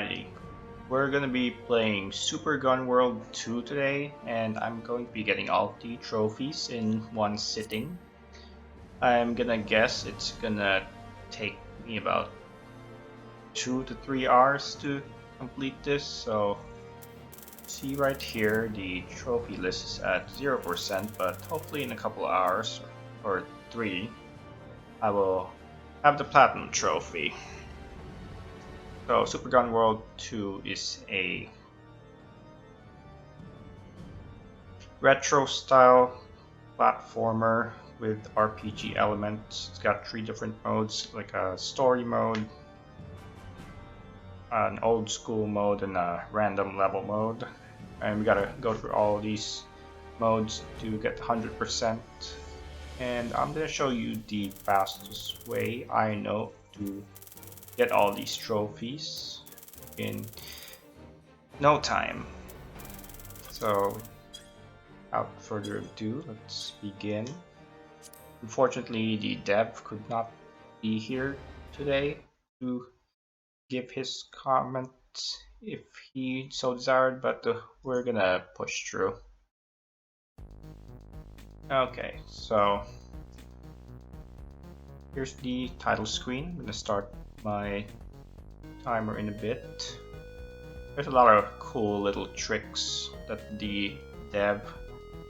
Hey, we're gonna be playing Super Gunworld 2 today, and I'm going to be getting all the trophies in one sitting. I'm gonna guess it's gonna take me about 2 to 3 hours to complete this, so see right here the trophy list is at 0%, but hopefully in a couple of hours or 3 I will have the platinum trophy. So Super Gunworld 2 is a retro style platformer with RPG elements. It's got 3 different modes, like a story mode, an old school mode, and a random level mode. And we gotta go through all of these modes to get 100%. And I'm gonna show you the fastest way I know to get all these trophies in no time. So without further ado, let's begin. Unfortunately, the dev could not be here today to give his comments if he so desired, but we're gonna push through. Okay, so here's the title screen. I'm gonna start my timer in a bit. There's a lot of cool little tricks that the dev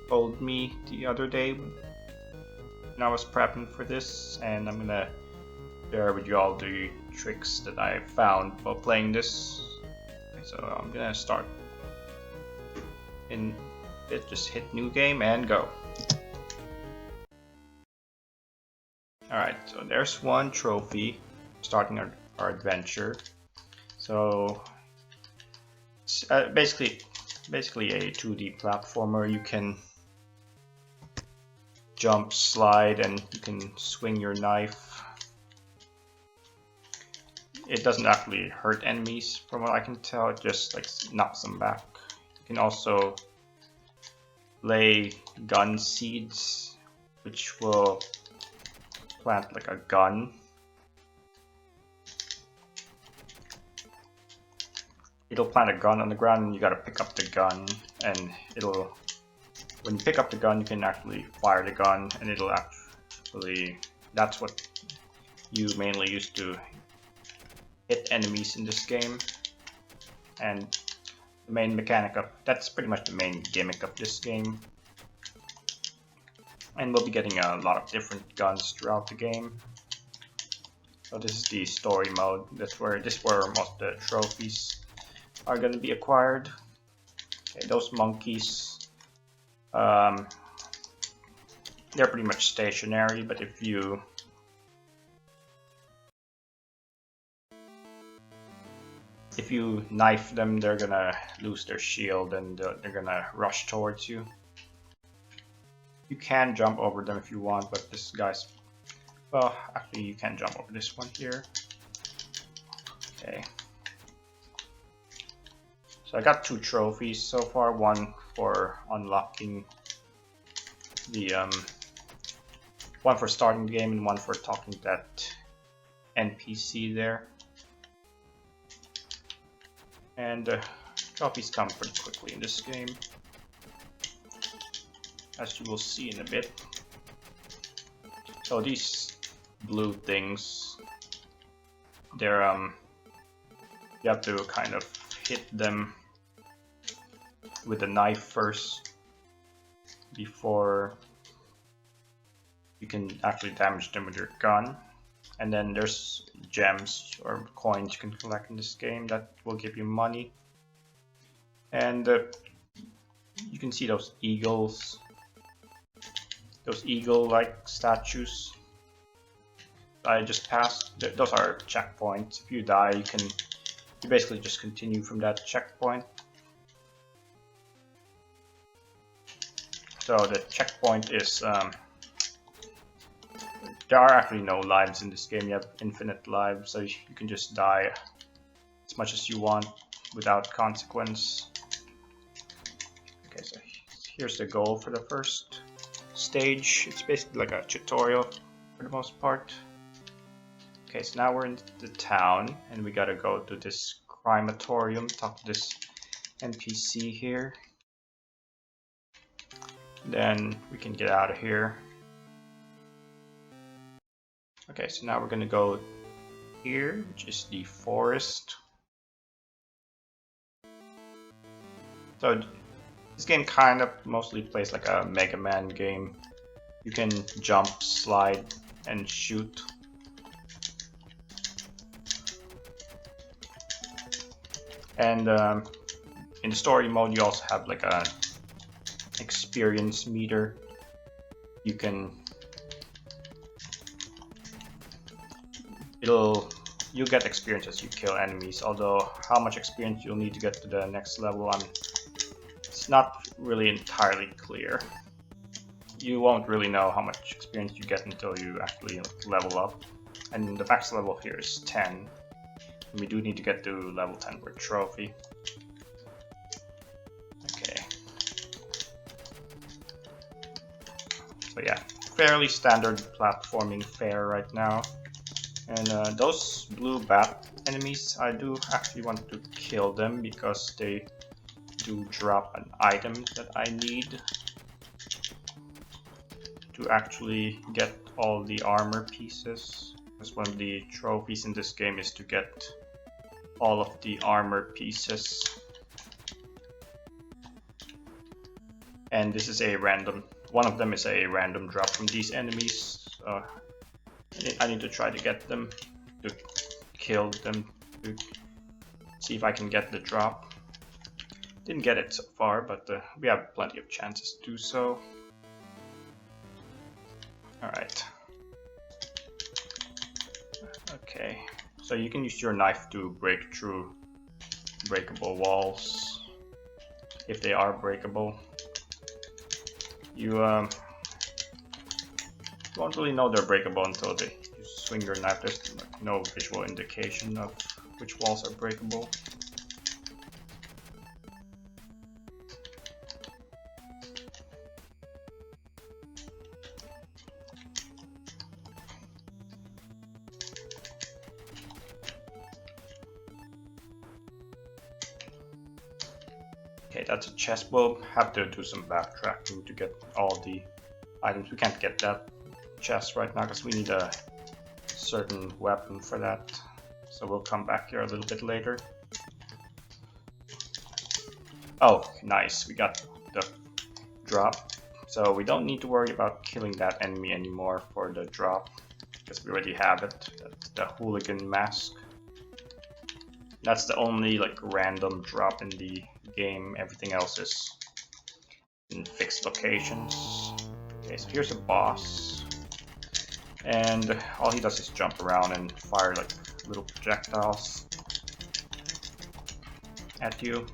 told me the other day when I was prepping for this, and I'm gonna share with you all the tricks that I found while playing this. Okay, so I'm gonna start in it, just hit new game and go. Alright, so there's one trophy starting our adventure. So it's basically a 2D platformer. You can jump, slide, and you can swing your knife. It doesn't actually hurt enemies from what I can tell, it just like knocks them back. You can also lay gun seeds, which will plant like a gun. It'll plant a gun on the ground and you gotta pick up the gun, and when you pick up the gun you can actually fire the gun, and it'll actually, that's what you mainly use to hit enemies in this game. And the main mechanic of that's pretty much the main gimmick of this game. And we'll be getting a lot of different guns throughout the game. So this is the story mode. This is where most of the trophies are going to be acquired. Okay, those monkeys, they're pretty much stationary, but if you knife them, they're gonna lose their shield and they're gonna rush towards you. You can jump over them if you want, but this guy's, well, actually you can jump over this one here. Okay. So I got 2 trophies so far, one for unlocking the one for starting the game and one for talking to that NPC there. And trophies come pretty quickly in this game, as you will see in a bit. So these blue things, they're you have to kind of hit them with a knife first before you can actually damage them with your gun. And then there's gems or coins you can collect in this game that will give you money. And you can see those eagles, those eagle-like statues I just passed. Those are checkpoints. If you die, you basically just continue from that checkpoint. So the checkpoint is there are actually no lives in this game. You have infinite lives, so you can just die as much as you want without consequence. Okay, so here's the goal for the first stage. It's basically like a tutorial for the most part. Okay, so now we're in the town and we gotta go to this Crimeatorium, talk to this NPC here. Then we can get out of here. Okay, so now we're gonna go here, which is the forest. So this game kind of mostly plays like a Mega Man game. You can jump, slide, and shoot. And in the story mode, you also have like a experience meter. You'll get experience as you kill enemies. Although how much experience you'll need to get to the next level, it's not really entirely clear. You won't really know how much experience you get until you actually level up. And the max level here is 10. We do need to get to level 10 for a trophy. Okay. So yeah, fairly standard platforming fare right now. And those blue bat enemies, I do actually want to kill them because they do drop an item that I need to actually get all the armor pieces. Because one of the trophies in this game is to get all of the armor pieces. And this is a random, one of them is a random drop from these enemies. So I need to try to get them, to kill them, to see if I can get the drop. Didn't get it so far, but we have plenty of chances to do so. Alright. Okay, so you can use your knife to break through breakable walls, if they are breakable. You won't really know they're breakable until you swing your knife. There's no visual indication of which walls are breakable. Okay, that's a chest. We'll have to do some backtracking to get all the items. We can't get that chest right now because we need a certain weapon for that. So we'll come back here a little bit later. Oh, nice. We got the drop. So we don't need to worry about killing that enemy anymore for the drop because we already have it. That's the hooligan mask. That's the only like random drop in the game. Everything else is in fixed locations. Okay, so here's a boss, and all he does is jump around and fire like little projectiles at you.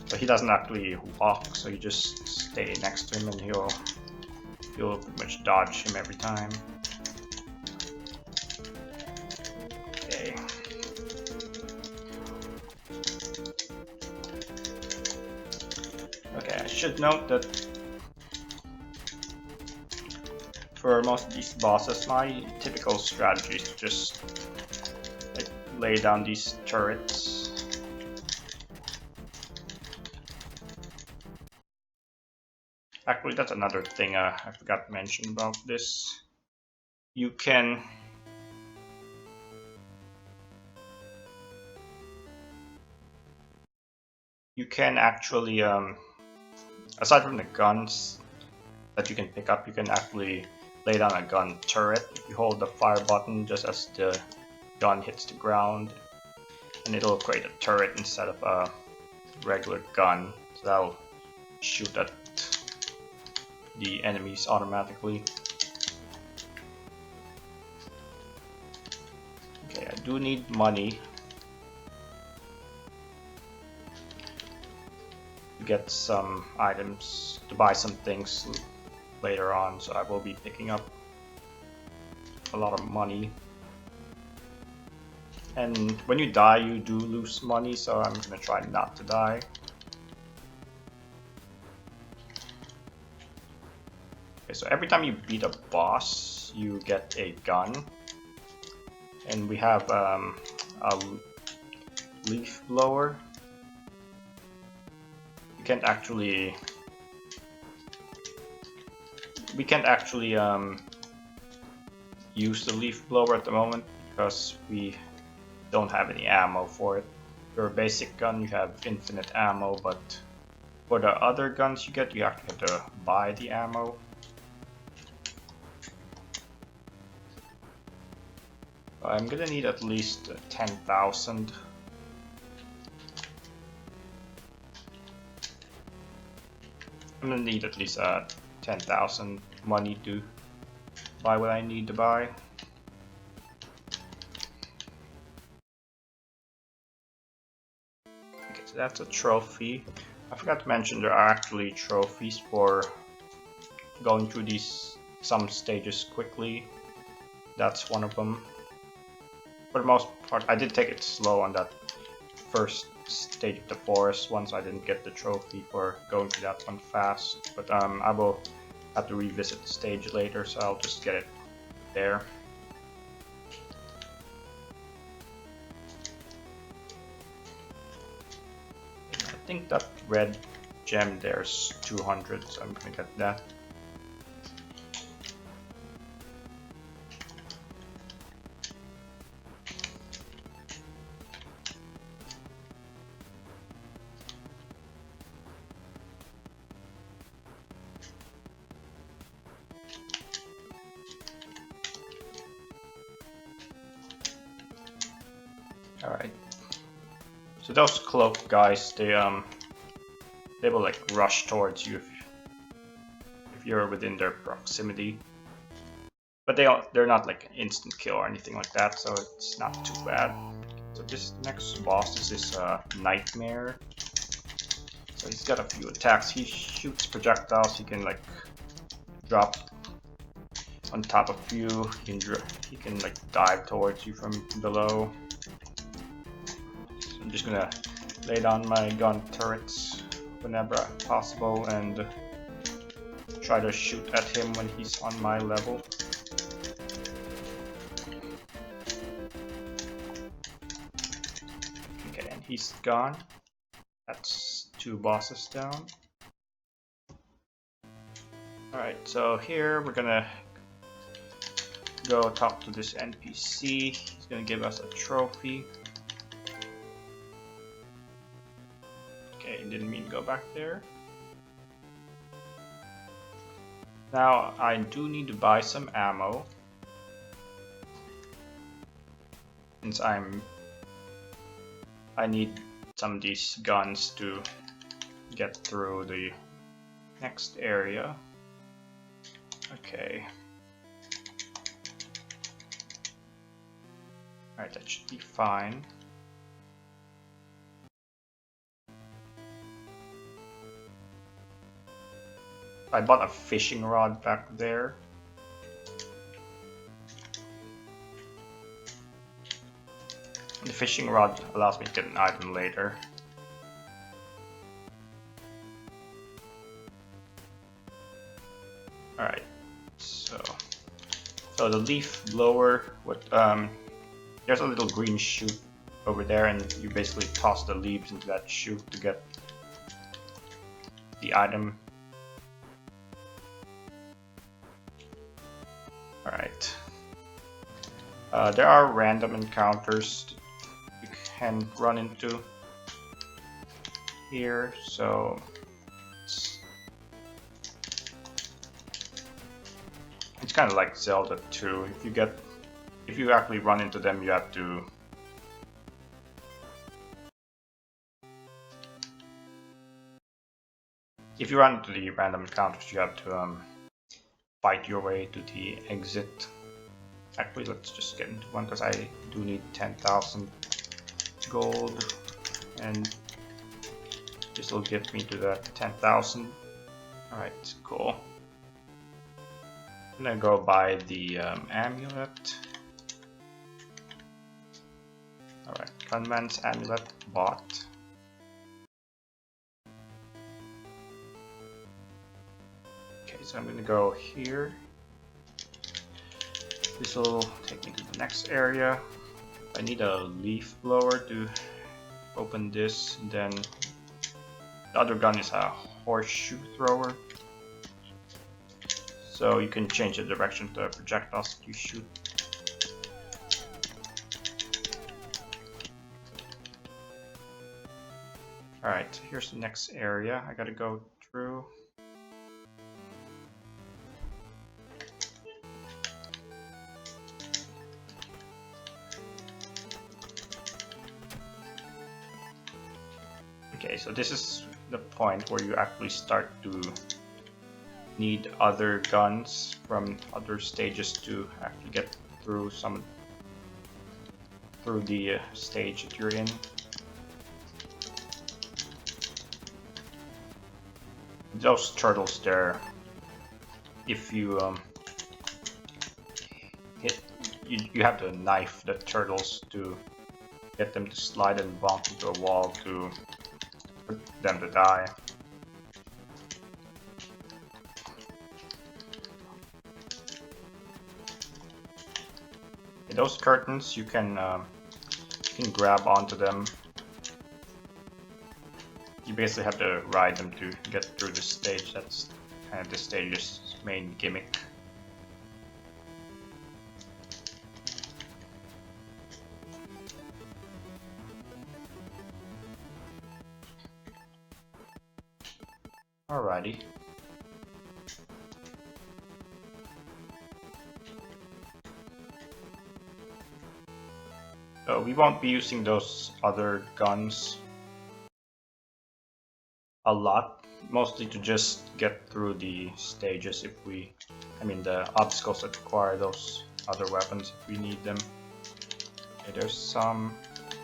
So he doesn't actually walk, so you just stay next to him and you'll pretty much dodge him every time. Okay. Okay, I should note that for most of these bosses, my typical strategy is to just like, lay down these turrets. Actually, that's another thing I forgot to mention about this. You can actually, aside from the guns that you can pick up, you can actually lay down a gun turret. If you hold the fire button just as the gun hits the ground, and it'll create a turret instead of a regular gun. So that'll shoot at the enemies automatically. Okay, I do need money to get some items, to buy some things later on, so I will be picking up a lot of money. And when you die, you do lose money, so I'm gonna try not to die. Okay, so every time you beat a boss, you get a gun. And we have leaf blower. We can't actually use the leaf blower at the moment because we don't have any ammo for it. For a basic gun you have infinite ammo, but for the other guns you actually have to buy the ammo. I'm gonna need at least 10,000. I'm gonna need at least 10,000 money to buy what I need to buy. Okay, so that's a trophy. I forgot to mention there are actually trophies for going through some stages quickly. That's one of them. For the most part, I did take it slow on that first stage of the forest one, so I didn't get the trophy for going through that one fast. But I will have to revisit the stage later, so I'll just get it there. I think that red gem there's 200, so I'm gonna get that. Alright. So those cloak guys, they will like rush towards you if you're within their proximity. But they're not like an instant kill or anything like that, so it's not too bad. So this next boss is this nightmare. So he's got a few attacks. He shoots projectiles. He can like drop on top of you. He can like dive towards you from below. I'm just gonna lay down my gun turrets whenever possible and try to shoot at him when he's on my level. Okay, and he's gone. That's 2 bosses down. Alright, so here we're gonna go talk to this NPC. He's gonna give us a trophy. Okay, didn't mean to go back there. Now I do need to buy some ammo, since I need some of these guns to get through the next area. Okay. Alright, that should be fine. I bought a fishing rod back there. The fishing rod allows me to get an item later. Alright, so the leaf blower, there's a little green chute over there, and you basically toss the leaves into that chute to get the item. Alright. There are random encounters you can run into here, so it's kind of like Zelda 2. If you actually run into them, you have to run into the random encounters, you have to fight your way to the exit. Actually, let's just get into one because I do need 10,000 gold, and this will get me to that 10,000. Alright, cool. I'm gonna go buy the amulet. Alright, Gunman's amulet bought. Okay, so I'm gonna go here. This will take me to the next area. I need a leaf blower to open this, and then the other gun is a horseshoe thrower. So you can change the direction of the projectiles that you shoot. Alright, here's the next area I gotta go through. Okay, so this is the point where you actually start to need other guns from other stages to actually get through the stage that you're in. Those turtles there, if you hit, you have to knife the turtles to get them to slide and bump into a wall to for them to die. In those curtains, you can grab onto them. You basically have to ride them to get through the stage. That's kind of the stage's main gimmick. Alrighty. So we won't be using those other guns a lot, mostly to just get through the stages the obstacles that require those other weapons if we need them. Okay, there's some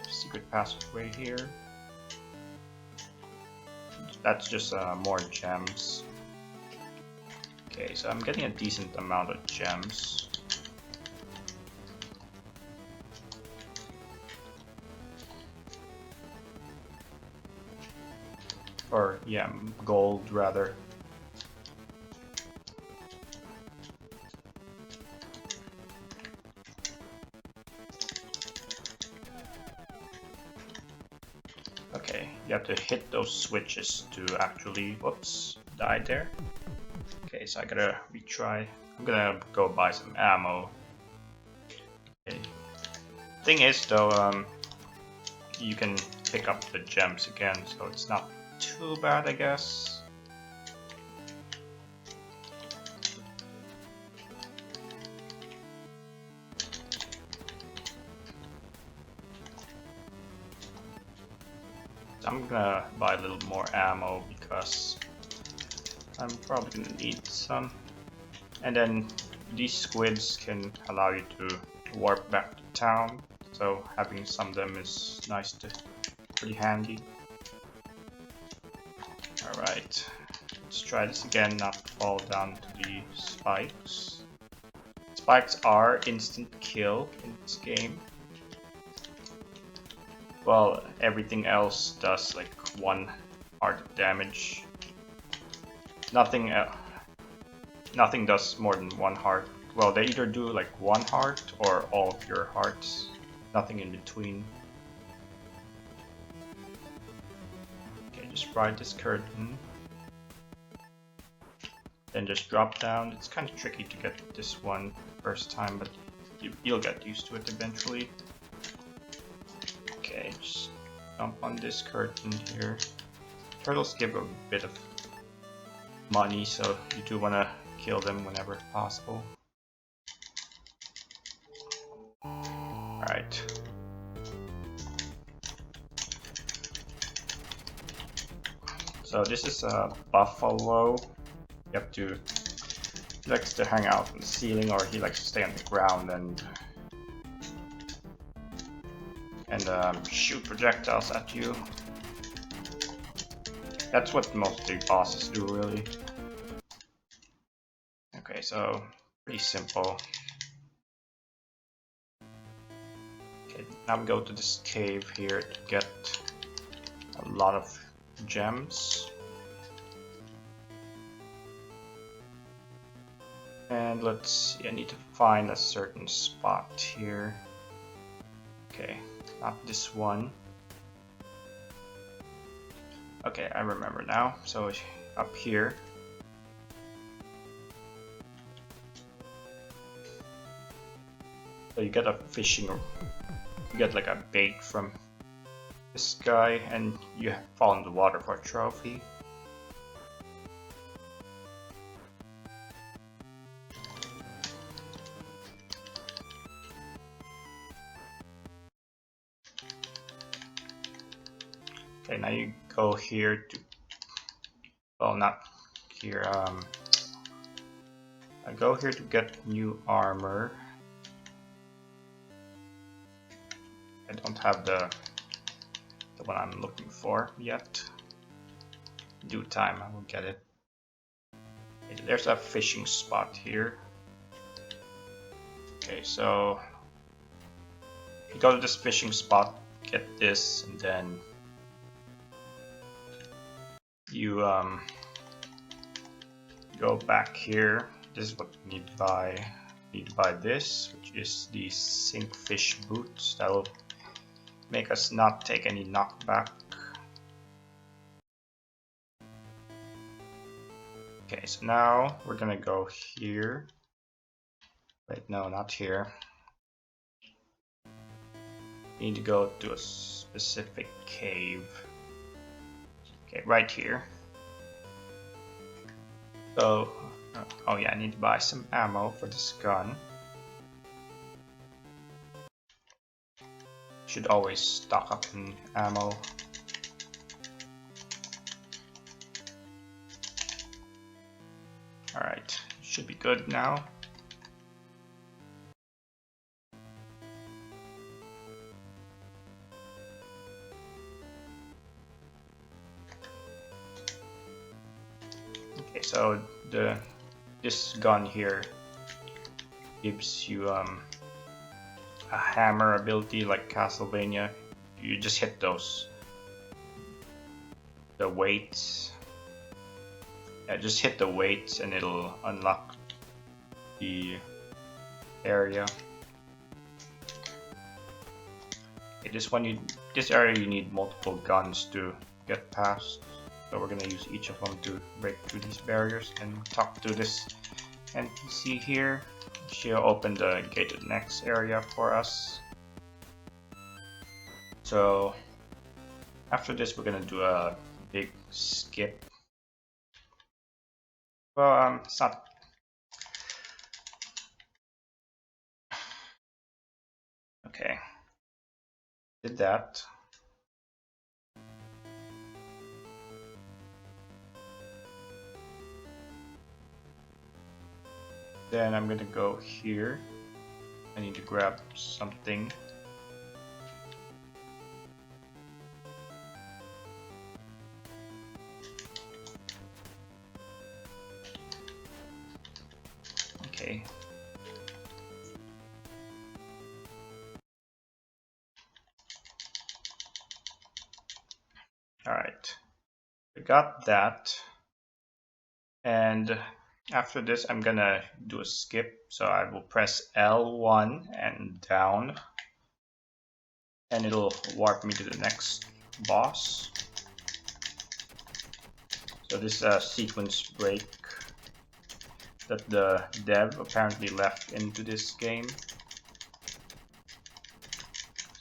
secret passageway here. That's just more gems. Okay, so I'm getting a decent amount of gems. Or, yeah, gold rather. Okay, you have to hit those switches to actually, whoops, die there. Okay, so I gotta retry. I'm gonna go buy some ammo. Okay. Thing is though, you can pick up the gems again, so it's not too bad, I guess. I'm gonna buy a little more ammo because I'm probably gonna need some. And then these squids can allow you to warp back to town, so having some of them is pretty handy. Alright, let's try this again, not to fall down to the spikes. Spikes are instant kill in this game. Well, everything else does like 1 heart damage. Nothing does more than 1 heart. Well, they either do like 1 heart or all of your hearts. Nothing in between. Okay, just ride this curtain. Then just drop down. It's kind of tricky to get this one first time, but you'll get used to it eventually. Okay, just jump on this curtain here. Turtles give a bit of money, so you do want to kill them whenever possible. Alright. So this is a buffalo. You have to, he likes to hang out on the ceiling, or he likes to stay on the ground and shoot projectiles at you. That's what most big bosses do, really. Okay, so pretty simple. Okay, now we go to this cave here to get a lot of gems. And let's see, I need to find a certain spot here. Okay, not this one. Okay, I remember now. So up here. So you get a fishing, you get like a bait from this guy, and you fall in the water for a trophy. Okay, now you go here to, well, not here, I go here to get new armor. I don't have the one I'm looking for yet. In due time, I will get it. Okay, there's a fishing spot here. Okay, so you go to this fishing spot, get this, and then you go back here. This is what you need to buy. You need to buy this, which is the Sinkfish boots. That will make us not take any knockback. Okay, so now we're gonna go here. Wait, no, not here. You need to go to a specific cave. Okay, right here. So, oh yeah, I need to buy some ammo for this gun. Should always stock up in ammo. Alright, should be good now. Okay, so this gun here gives you a hammer ability like Castlevania. You just hit the weights. Yeah, just hit the weights and it'll unlock the area. Okay, this area you need multiple guns to get past. So we're gonna use each of them to break through these barriers and talk to this NPC here. She'll open the gate to the next area for us. So after this, we're gonna do a big skip. Well, it's not. Okay, did that. Then I'm gonna go here. I need to grab something. Okay. Alright. I got that. And after this, I'm gonna do a skip. So I will press L1 and down. And it'll warp me to the next boss. So this is a sequence break that the dev apparently left into this game.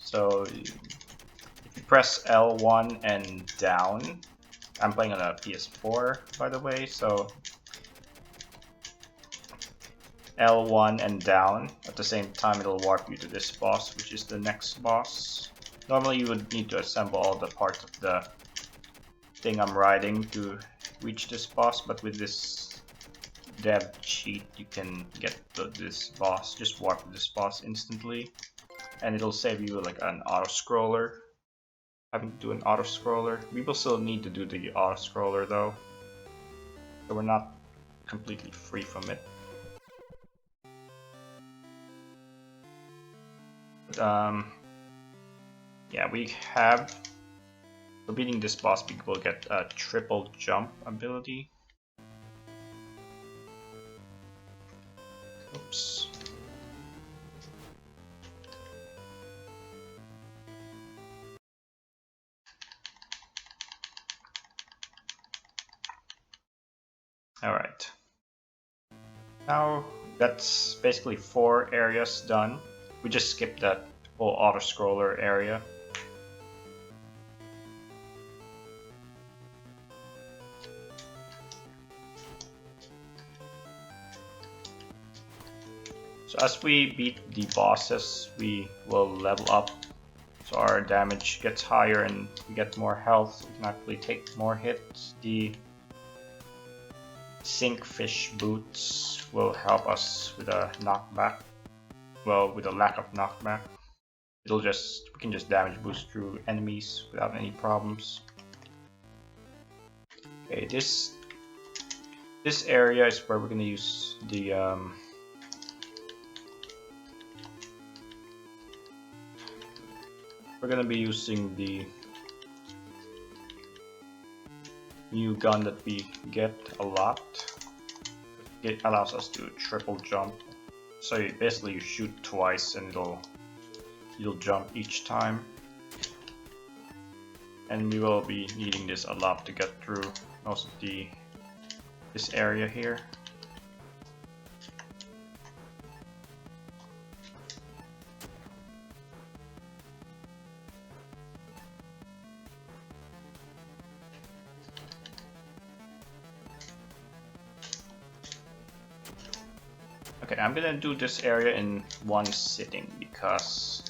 So if you press L1 and down, I'm playing on a PS4 by the way, so L1 and down at the same time it'll warp you to this boss, which is the next boss. Normally you would need to assemble all the parts of the thing I'm riding to reach this boss, but with this dev cheat you can get this boss, just warp to this boss instantly, and it'll save you like an auto scroller. Having to do an auto scroller. We will still need to do the auto scroller though, so we're not completely free from it. But, yeah, we have. For beating this boss, we will get a triple jump ability. Oops. Alright. Now that's basically 4 areas done. We just skipped that whole auto-scroller area. So as we beat the bosses, we will level up. So our damage gets higher and we get more health. We can actually take more hits. The Sinkfish boots will help us with a knockback. Well, with a lack of knockback. We can just damage boost through enemies without any problems. Okay, this area is where we're gonna use the we're gonna be using the new gun that we get a lot. It allows us to triple jump. So basically you shoot twice and you'll jump each time. And we will be needing this a lot to get through most of this area here. Okay, I'm gonna do this area in one sitting because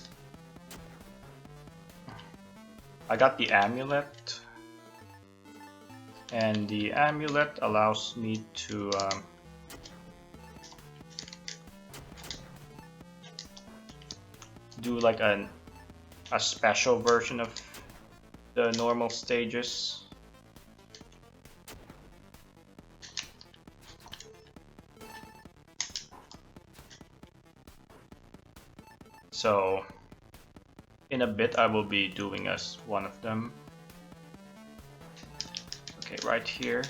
I got the amulet, and the amulet allows me to do like a special version of the normal stages. So in a bit I will be doing as one of them. Okay, right here.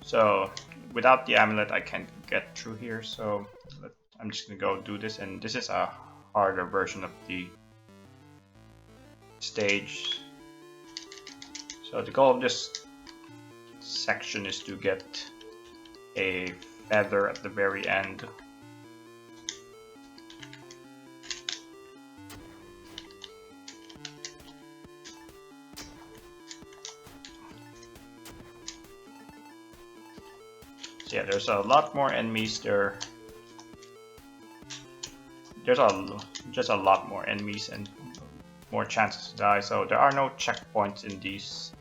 So without the amulet I can't get through here, so I'm just gonna go do this, and this is a harder version of the stage. So the goal of this section is to get a feather at the very end. So yeah, there's a lot more enemies there. There's just a lot more enemies and more chances to die, so there are no checkpoints in these.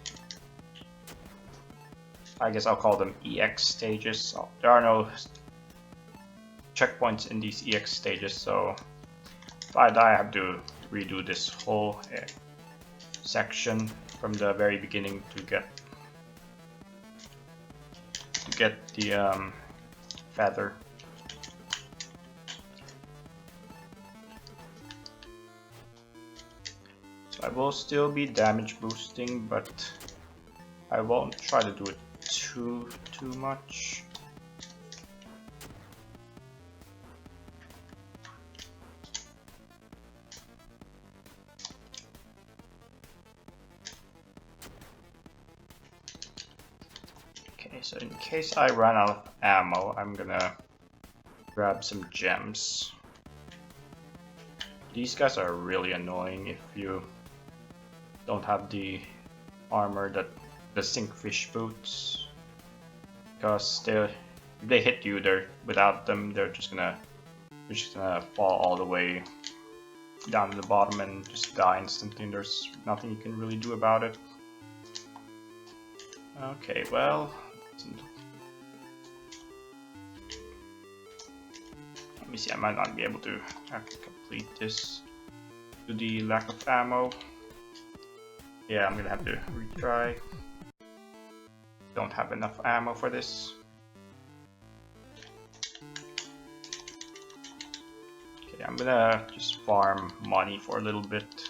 I guess I'll call them EX stages. There are no checkpoints in these EX stages, so if I die I have to redo this whole section from the very beginning to get the feather. So I will still be damage boosting, but I won't try to do it too much. So in case I run out of ammo, I'm gonna grab some gems. These guys are really annoying if you don't have the armor that the Sinkfish boots, because if they hit you, without them they're just gonna fall all the way down to the bottom and just die instantly, and there's nothing you can really do about it. Okay, well. Let me see, I might not be able to complete this due to the lack of ammo. Yeah, I'm gonna have to retry. Don't have enough ammo for this. Okay, I'm gonna just farm money for a little bit,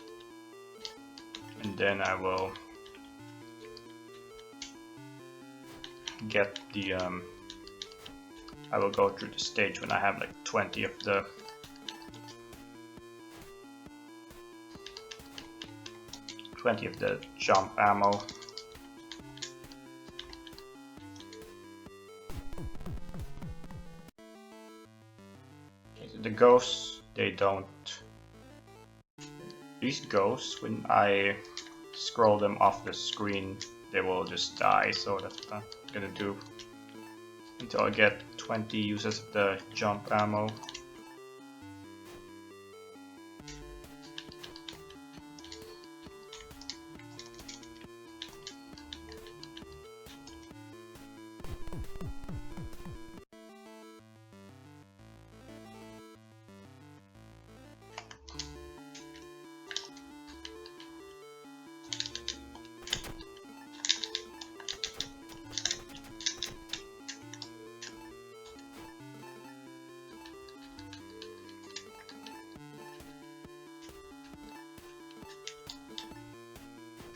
and then I will get the I will go through the stage when I have like 20 of the jump ammo. the ghosts, they don't. These ghosts, when I scroll them off the screen, they will just die, so that's what I'm gonna do until I get 20 uses of the jump ammo.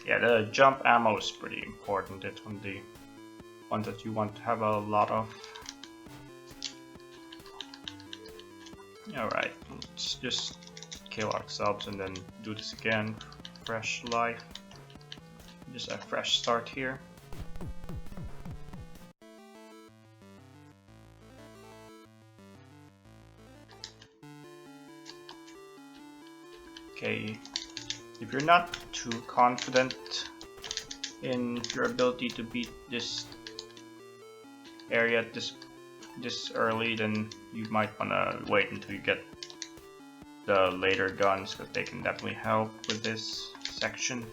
Yeah, the jump ammo is pretty important. It's one of the ones that you want to have a lot of. Alright, let's just kill ourselves and then do this again. Fresh life. Just a fresh start here. Okay, if you're not too confident in your ability to beat this area this early, then you might wanna wait until you get the later guns, because they can definitely help with this section.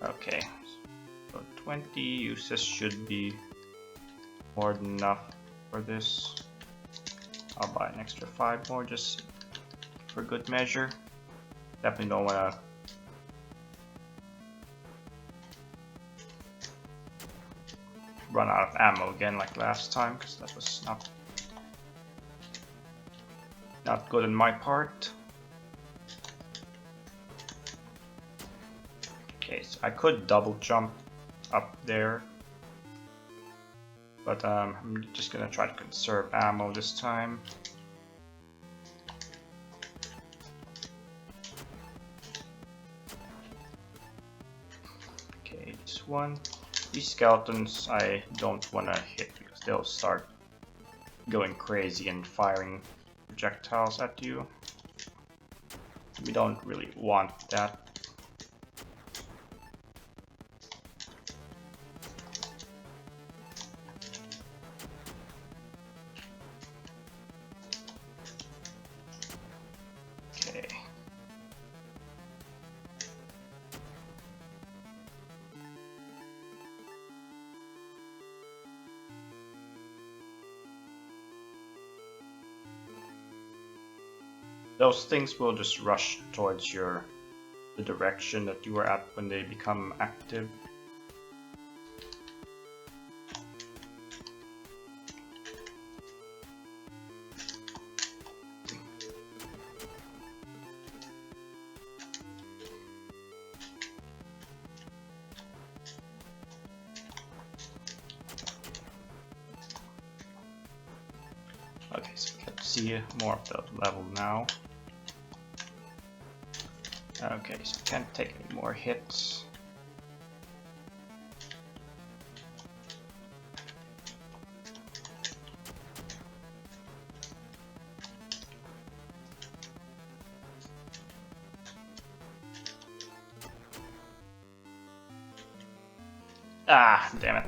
Okay, so 20 uses should be more than enough for this. I'll buy an extra 5 more just for good measure. Definitely don't want to run out of ammo again like last time, because that was not good on my part. Okay, so I could double jump up there, but I'm just gonna try to conserve ammo this time. Okay, this one. These skeletons I don't want to hit because they'll start going crazy and firing projectiles at you. We don't really want that. Those things will just rush towards the direction that you were at when they become active. Okay, so we can see more of the level now. Okay, so can't take any more hits. Ah, damn it.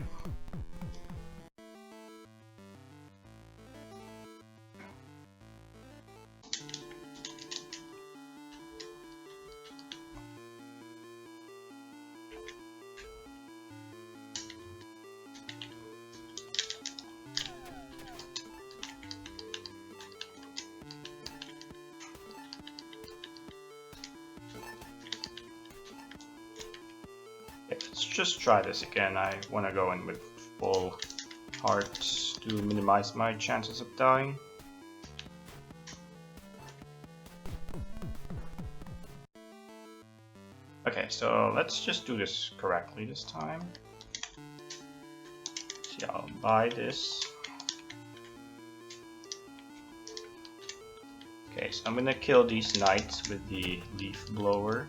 Let's just try this again. I want to go in with full hearts to minimize my chances of dying. Okay, so let's just do this correctly this time. So I'll buy this. Okay, so I'm gonna kill these knights with the leaf blower.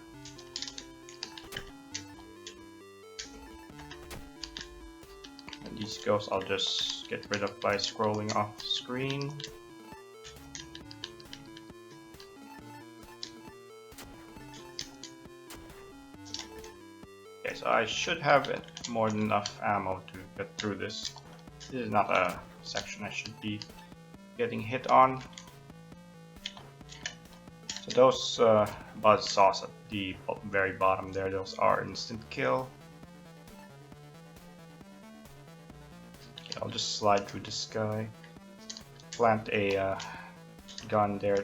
these ghosts I'll just get rid of by scrolling off screen. Okay, so I should have more than enough ammo to get through this. This is not a section I should be getting hit on. So those buzz saws at the very bottom there, those are instant kill. Okay, I'll just slide through this guy, plant a gun there.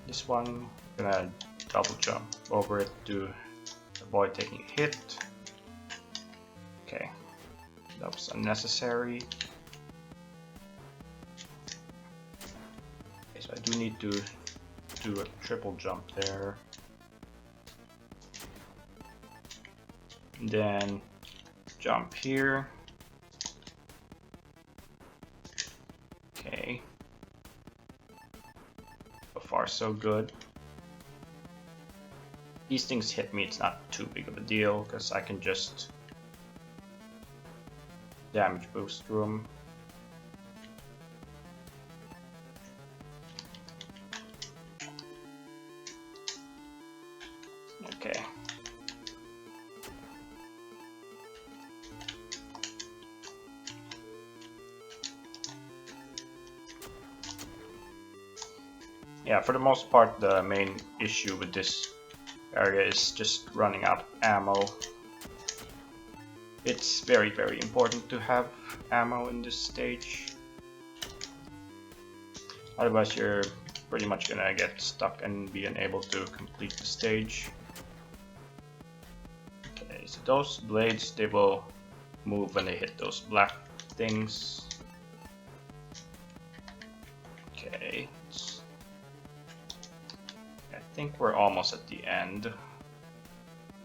This one, gonna double jump over it to avoid taking a hit. Okay, that was unnecessary. Okay, so I do need to do a triple jump there. And then jump here. Okay. So far so good. These things hit me, it's not too big of a deal because I can just damage boost through them. Okay. Yeah, for the most part, the main issue with this area is just running out of ammo. It's very, very important to have ammo in this stage. Otherwise, you're pretty much gonna get stuck and be unable to complete the stage. Okay, so those blades, they will move when they hit those black things. Okay, I think we're almost at the end.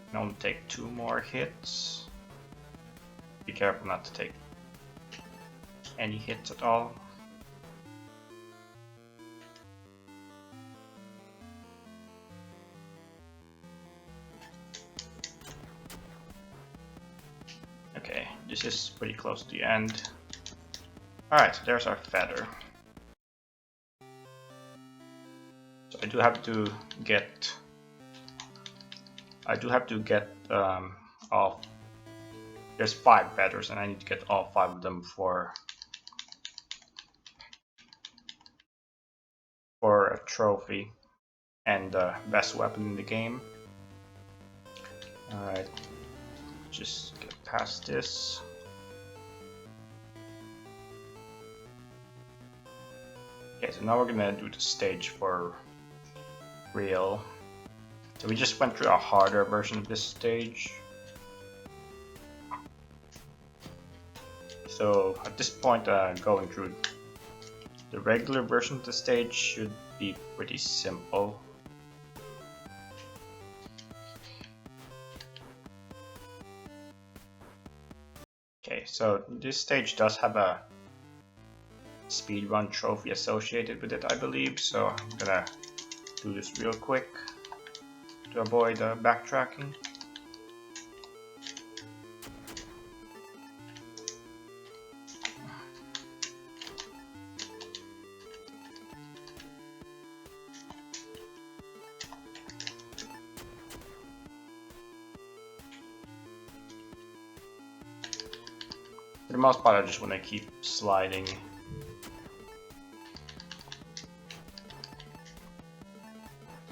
Can only take 2 more hits. Be careful not to take any hits at all. Okay, this is pretty close to the end. Alright, so there's our feather. So I do have to get all. There's 5 feathers, and I need to get all 5 of them for a trophy and the best weapon in the game. Alright, just get past this. Okay, so now we're gonna do the stage for real. So we just went through a harder version of this stage. So at this point, going through the regular version of the stage should be pretty simple. Okay, so this stage does have a speedrun trophy associated with it, I believe, so I'm gonna do this real quick to avoid backtracking. For the most part, I just want to keep sliding.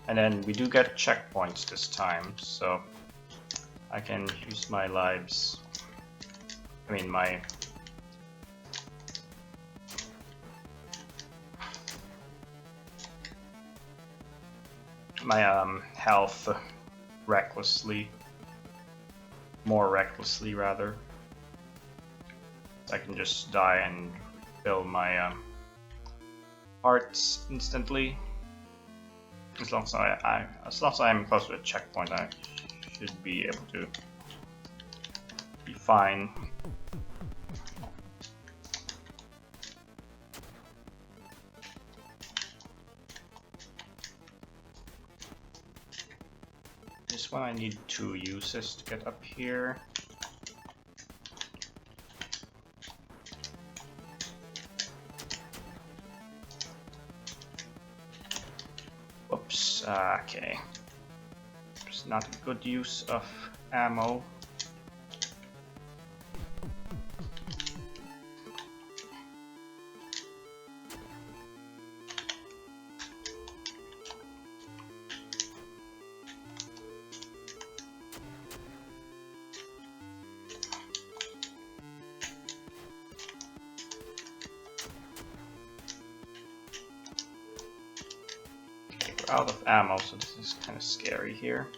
And then we do get checkpoints this time, so I can use my lives. I mean, my health recklessly. More recklessly, rather. I can just die and fill my hearts instantly. As long as I'm close to a checkpoint, I should be able to be fine. This one I need 2 uses to get up here. Okay. It's not a good use of ammo. Out of ammo, so this is kind of scary here.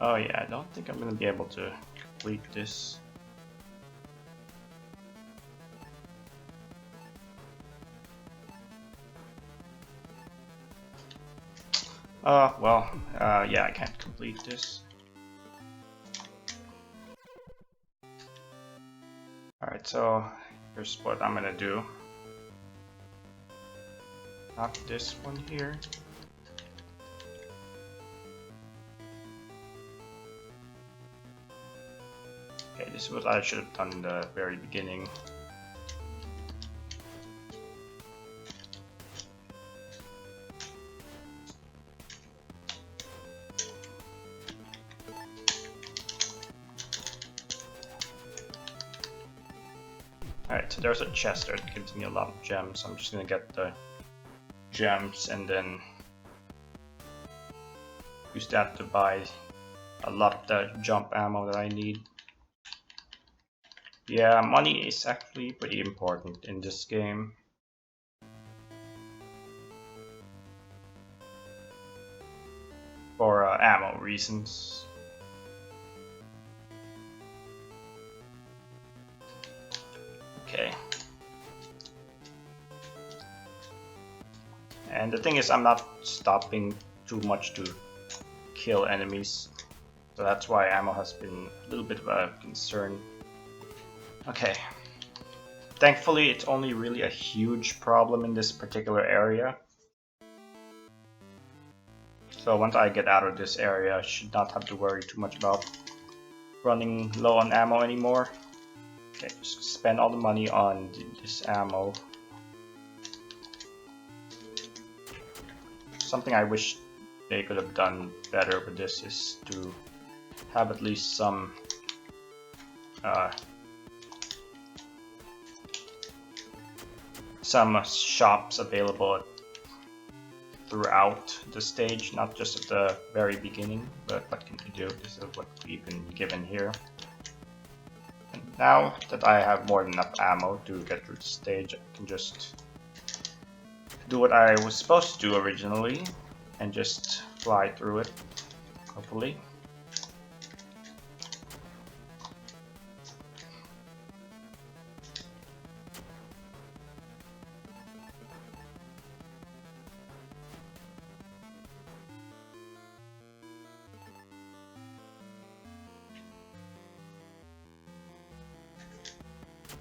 Oh yeah, I don't think I'm gonna be able to complete this. Yeah, I can't complete this. Alright, so here's what I'm gonna do. Not this one here. Okay, this is what I should have done in the very beginning. Alright, so there's a chest there that gives me a lot of gems. I'm just gonna get the gems and then use that to buy a lot of the jump ammo that I need. Yeah, money is actually pretty important in this game. For ammo reasons. Okay. And the thing is, I'm not stopping too much to kill enemies, so that's why ammo has been a little bit of a concern. Okay. Thankfully, it's only really a huge problem in this particular area. So once I get out of this area, I should not have to worry too much about running low on ammo anymore. Okay, just spend all the money on this ammo. Something I wish they could have done better with this is to have at least some shops available throughout the stage, not just at the very beginning. But what can you do? This is what we've been given here. And now that I have more than enough ammo to get through the stage, I can just do what I was supposed to do originally and just fly through it, hopefully.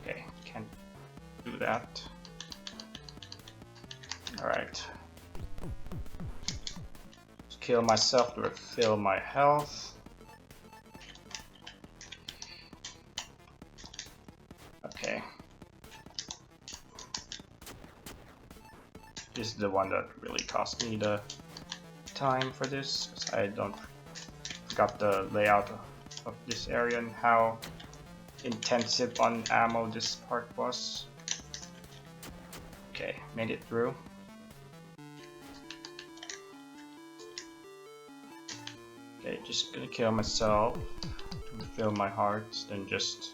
Okay, can't do that. Alright. Just kill myself to refill my health. Okay. This is the one that really cost me the time for this, because I forgot the layout of this area and how intensive on ammo this part was. Okay, made it through. Okay, just gonna kill myself to refill my hearts, then just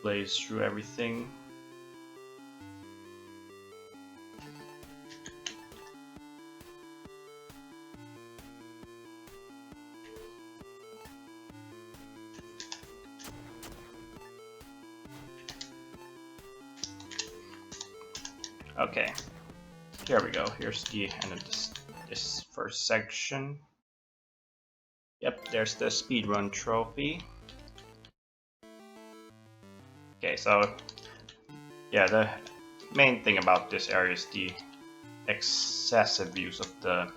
blaze through everything. Okay, here we go. Here's the end of this first section. Yep, there's the speedrun trophy. Okay, so yeah, the main thing about this area is the excessive use of the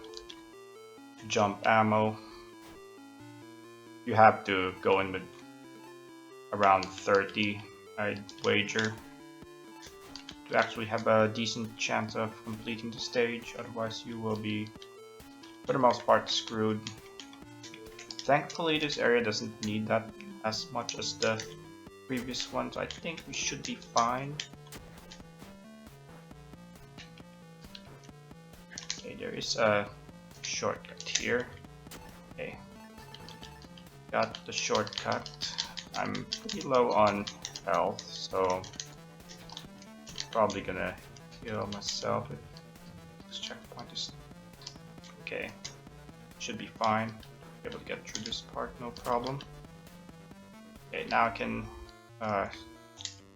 jump ammo. You have to go in with around 30, I'd wager, to actually have a decent chance of completing the stage. Otherwise you will be, for the most part, screwed. Thankfully this area doesn't need that as much as the previous one, so I think we should be fine. Okay, there is a shortcut here. Okay, got the shortcut. I'm pretty low on health, so probably gonna kill myself if this checkpoint is okay. Should be fine. Be able to get through this part, no problem. Okay, now I can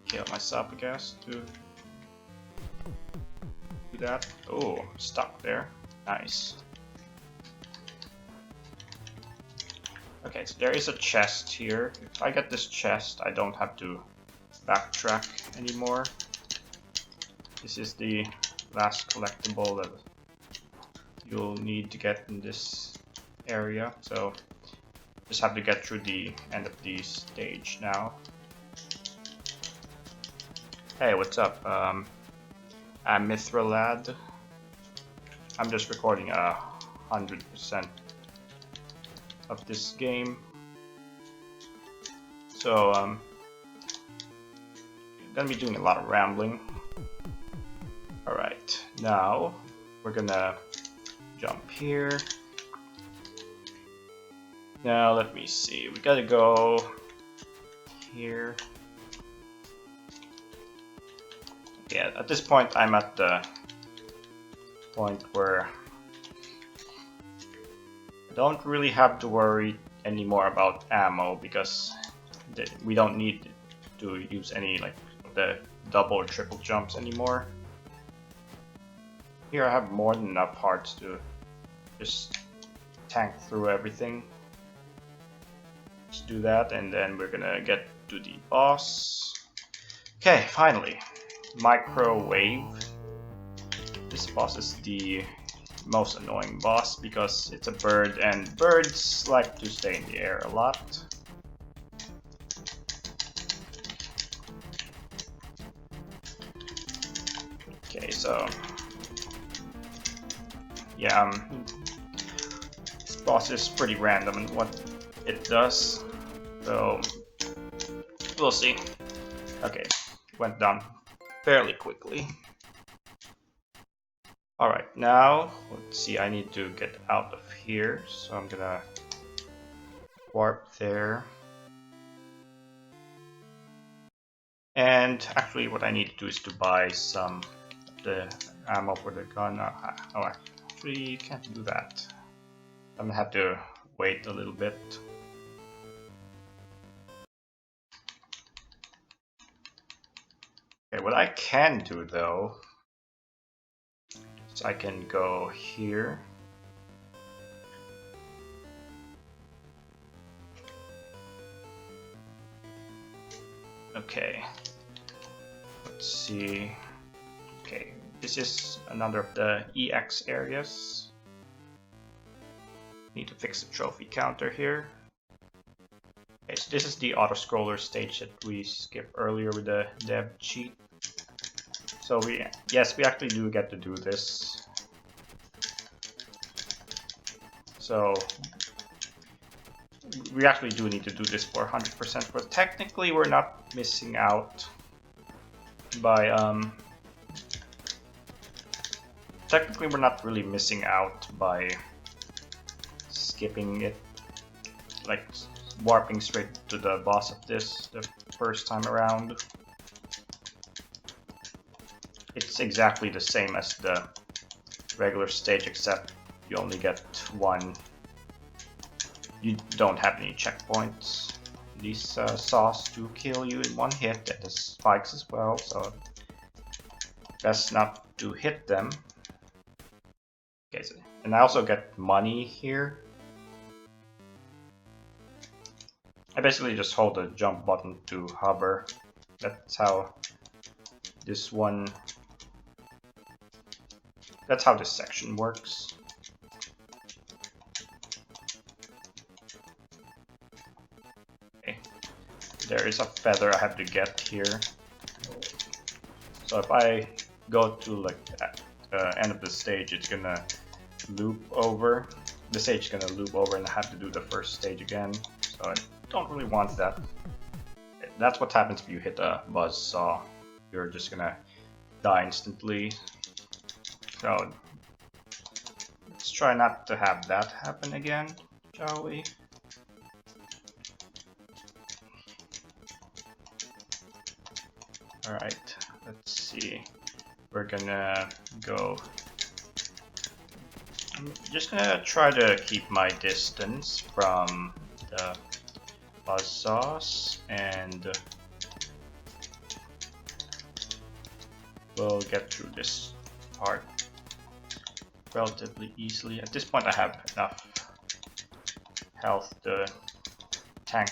kill myself, I guess, to do that. Oh, stuck there. Nice. Okay, so there is a chest here. If I get this chest, I don't have to backtrack anymore. This is the last collectible that you'll need to get in this area, so just have to get through the end of the stage now. Hey, what's up? I'm Mithralad. I'm just recording 100% of this game, so I'm gonna be doing a lot of rambling. Alright, now we're gonna jump here. Now let me see, we gotta go here. Yeah, at this point I'm at the point where I don't really have to worry anymore about ammo, because we don't need to use any like the double or triple jumps anymore. Here I have more than enough hearts to just tank through everything. Let's do that, and then we're gonna get to the boss. Okay, finally. Microwave. This boss is the most annoying boss because it's a bird, and birds like to stay in the air a lot. Okay, so yeah, this boss is pretty random in what it does, so we'll see. Okay, went down fairly quickly. Alright, now let's see, I need to get out of here, so I'm gonna warp there. And actually what I need to do is to buy some of the ammo for the gun. Oh, actually you can't do that. I'm gonna have to wait a little bit. Okay, what I can do though, so I can go here. Okay, let's see. Okay, this is another of the EX areas. Need to fix the trophy counter here. Okay, so this is the auto-scroller stage that we skipped earlier with the dev cheat. So yes, we actually do get to do this. So we actually do need to do this for 100%, but technically we're not missing out by technically we're not really missing out by skipping it, like warping straight to the boss of this the first time around. It's exactly the same as the regular stage, except you only get one. You don't have any checkpoints. These saws do kill you in one hit, and the spikes as well, so best not to hit them. Okay, so, and I also get money here. I basically just hold the jump button to hover. That's how this one that's how this section works. Okay. There is a feather I have to get here. So if I go to like the end of the stage, it's gonna loop over. The stage is gonna loop over and I have to do the first stage again. So I don't really want that. That's what happens if you hit a buzzsaw. You're just gonna die instantly. So let's try not to have that happen again, shall we? Alright, let's see. We're gonna go. I'm just gonna try to keep my distance from the buzzsaws, and we'll get through this part relatively easily. At this point I have enough health to tank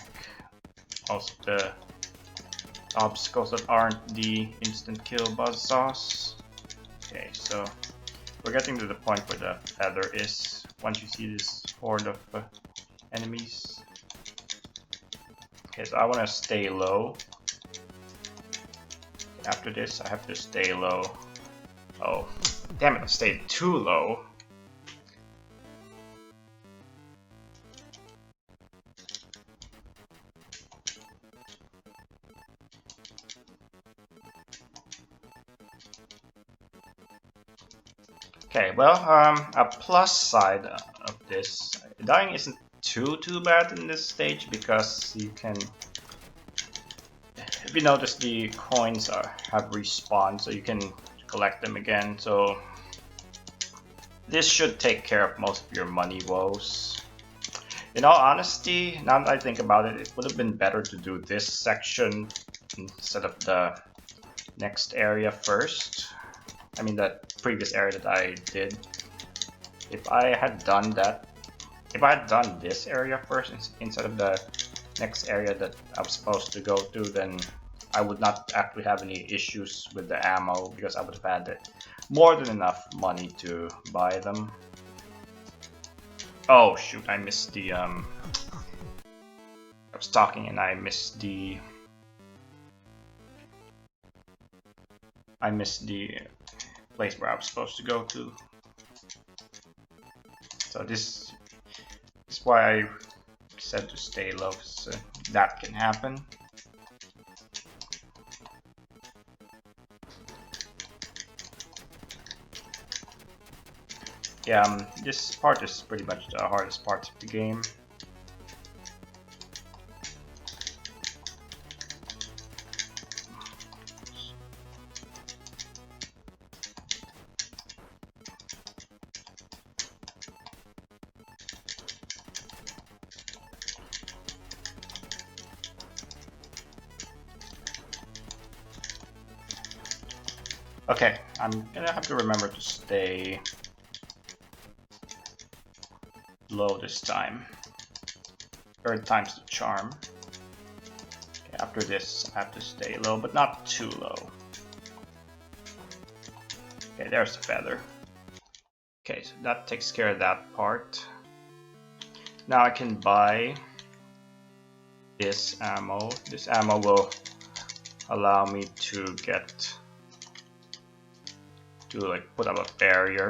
most of the obstacles that aren't the instant kill buzzsaws. Okay, so we're getting to the point where the feather is. Once you see this horde of enemies. Okay, so I want to stay low. After this, I have to stay low. Oh, damn it, I stayed too low. Okay, well, a plus side of this, dying isn't too bad in this stage because you can, if you notice, the coins have respawned, so you can collect them again. So this should take care of most of your money woes. In all honesty, now that I think about it, it would have been better to do this section instead of the next area first. I mean, the previous area that I did. If I had done that, if I had done this area first instead of the next area that I was supposed to go to, then I would not actually have any issues with the ammo because I would have had more than enough money to buy them. Oh shoot, I missed the I was talking and I missed the place where I was supposed to go to. So this is why I said to stay low, so that can happen. Yeah, this part is pretty much the hardest part of the game. Okay, I'm gonna have to remember to stay low this time. Third time's the charm. Okay, after this, I have to stay low, but not too low. Okay, there's the feather. Okay, so that takes care of that part. Now I can buy this ammo. This ammo will allow me to put up a barrier.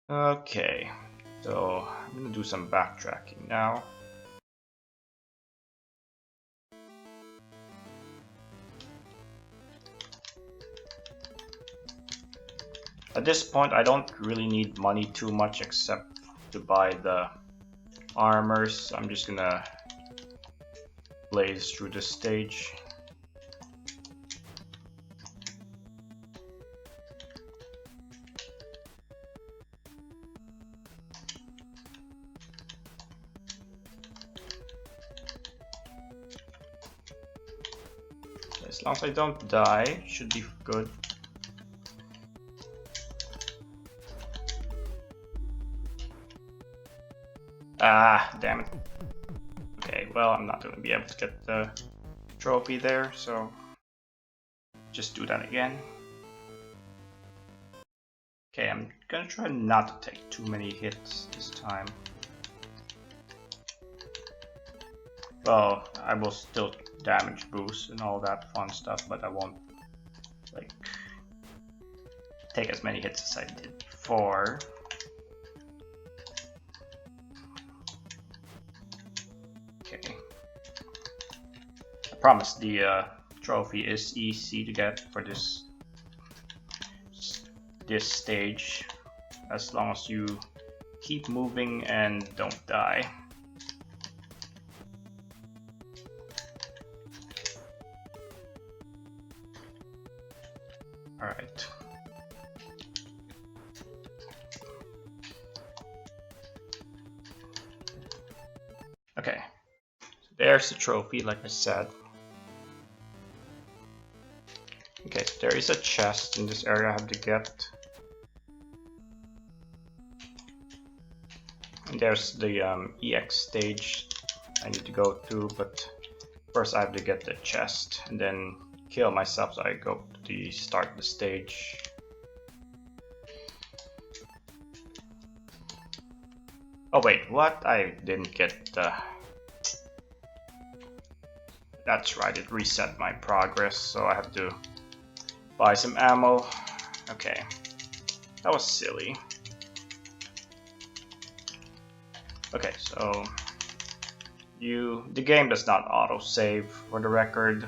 Okay, so I'm gonna do some backtracking now. At this point, I don't really need money too much except to buy the armors. So I'm just gonna blaze through this stage. As long as I don't die, should be good. Ah, damn it. Okay, well, I'm not going to be able to get the trophy there, so just do that again. gonna try not to take too many hits this time. Well, I will still damage boost and all that fun stuff, but I won't like take as many hits as I did before. Okay. I promise the trophy is easy to get for this stage, as long as you keep moving and don't die. Alright. Okay. So there's the trophy, like I said. Okay, so there is a chest in this area I have to get. And there's the EX stage I need to go through, but first I have to get the chest and then kill myself so I go to the start of the stage. Oh wait, what? I didn't get the... That's right, it reset my progress, so I have to buy some ammo. Okay, that was silly. Okay, so the game does not auto-save, for the record.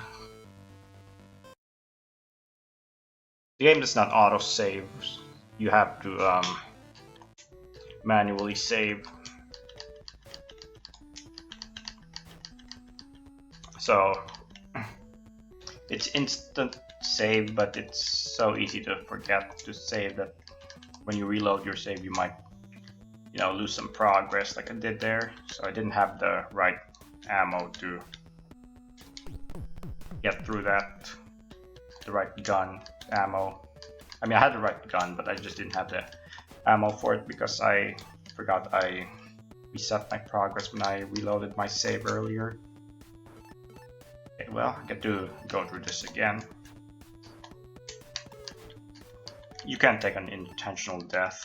The game does not auto-save. You have to manually save. So it's instant save, but it's so easy to forget to save that when you reload your save, you might, you know, lose some progress like I did there. So I didn't have the right ammo to get through that, the right gun ammo. I mean, I had the right gun, but I just didn't have the ammo for it because I forgot I reset my progress when I reloaded my save earlier. Okay, well, I get to go through this again. You can take an intentional death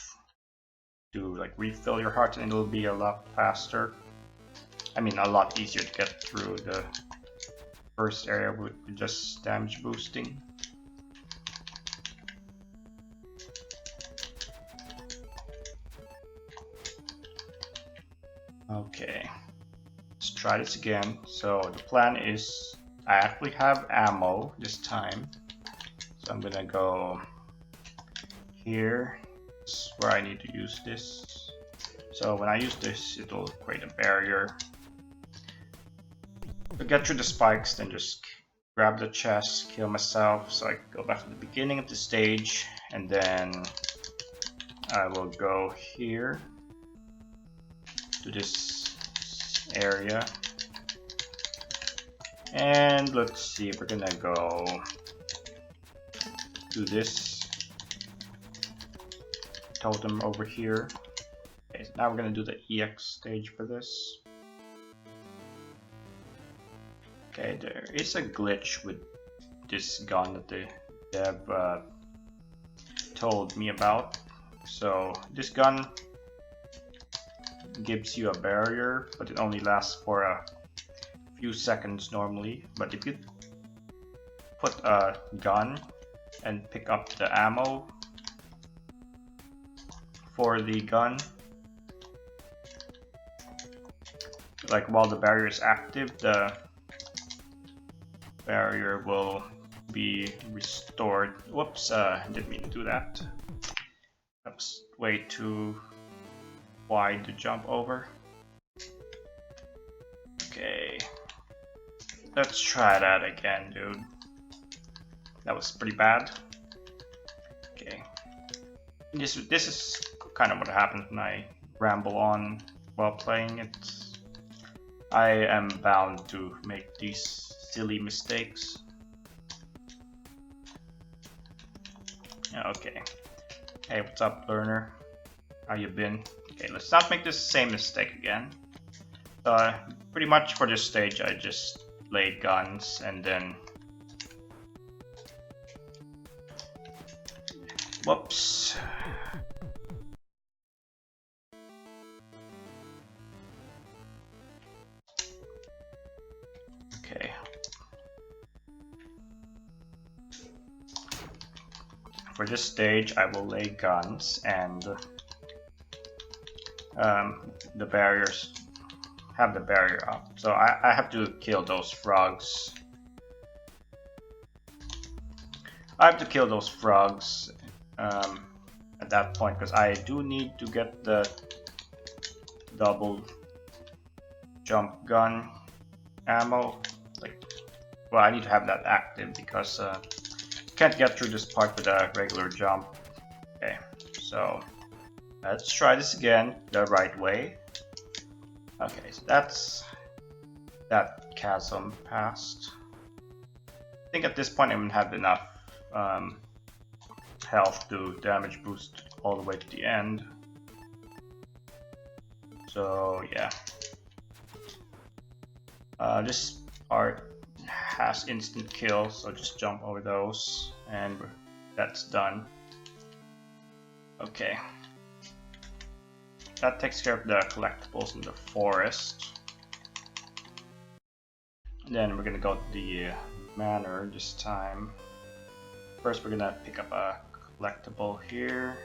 to like refill your heart, and it'll be a lot faster. I mean, a lot easier to get through the first area with just damage boosting. Okay, let's try this again. So the plan is I actually have ammo this time, so I'm gonna go here. This is where I need to use this. So when I use this, it'll create a barrier. To get through the spikes, then just grab the chest, kill myself, so I go back to the beginning of the stage, and then I will go here to this area, and let's see if we're gonna go do this totem over here. Okay, so now we're gonna do the EX stage for this. Okay, there is a glitch with this gun that the dev told me about. So this gun gives you a barrier, but it only lasts for a few seconds normally. But if you put a gun and pick up the ammo for the gun, like while the barrier is active, the barrier will be restored. Whoops, didn't mean to do that. That was way too wide to jump over. Okay, let's try that again, dude. That was pretty bad. Okay, this is kind of what happens when I ramble on while playing it. I am bound to make these silly mistakes. Okay. Hey, what's up, learner? How you been? Okay, let's not make this same mistake again. Pretty much for this stage, I just laid guns and then... Whoops. for this stage, I will lay guns and the barriers. Have the barrier up. So I have to kill those frogs. I have to kill those frogs at that point because I do need to get the double jump gun ammo. Well, I need to have that active because you can't get through this part with a regular jump. Okay, so let's try this again the right way. Okay, so that's that chasm passed. I think at this point I'm gonna have enough health to damage boost all the way to the end. So yeah, this part has instant kills, so just jump over those and that's done. Okay, that takes care of the collectibles in the forest. And then we're gonna go to the manor this time. First we're gonna pick up a collectible here.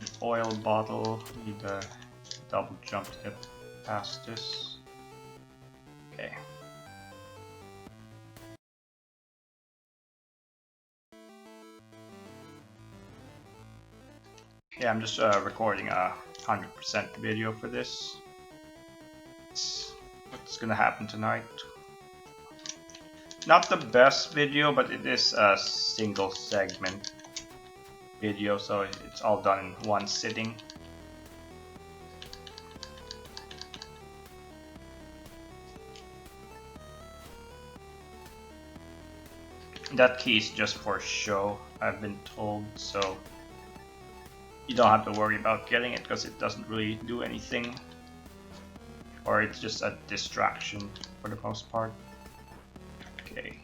An oil bottle, need a double jump to get past this. Okay. Yeah, I'm just recording a 100% video for this. It's what's gonna happen tonight. Not the best video, but it is a single segment video, so it's all done in one sitting. That key is just for show, I've been told, so you don't have to worry about getting it because it doesn't really do anything, or it's just a distraction for the most part. Okay.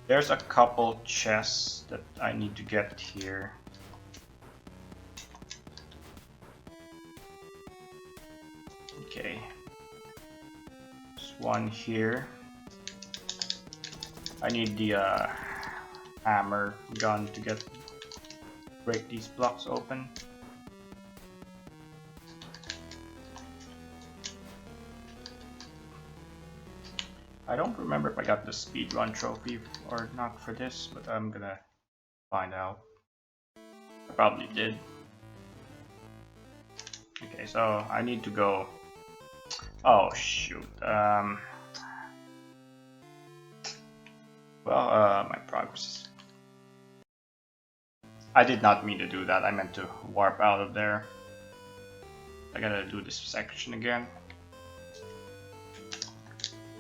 There's a couple chests that I need to get here. Okay. There's one here. I need the hammer gun to break these blocks open. I don't remember if I got the speedrun trophy or not for this, but I'm gonna find out. I probably did. Okay, so I need to go. Oh shoot. My progress. I did not mean to do that. I meant to warp out of there. I gotta do this section again.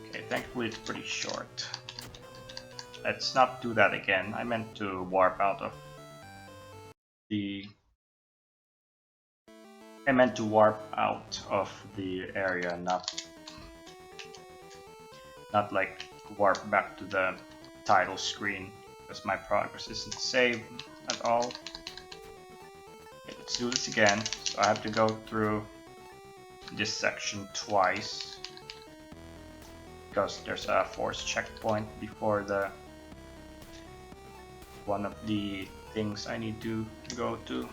Okay, thankfully it's pretty short. Let's not do that again. I meant to warp out of the... I meant to warp out of the area, not like warp back to the title screen, because my progress isn't saved at all. Okay, let's do this again. So I have to go through this section twice, because there's a forced checkpoint before the one of the things I need to go to.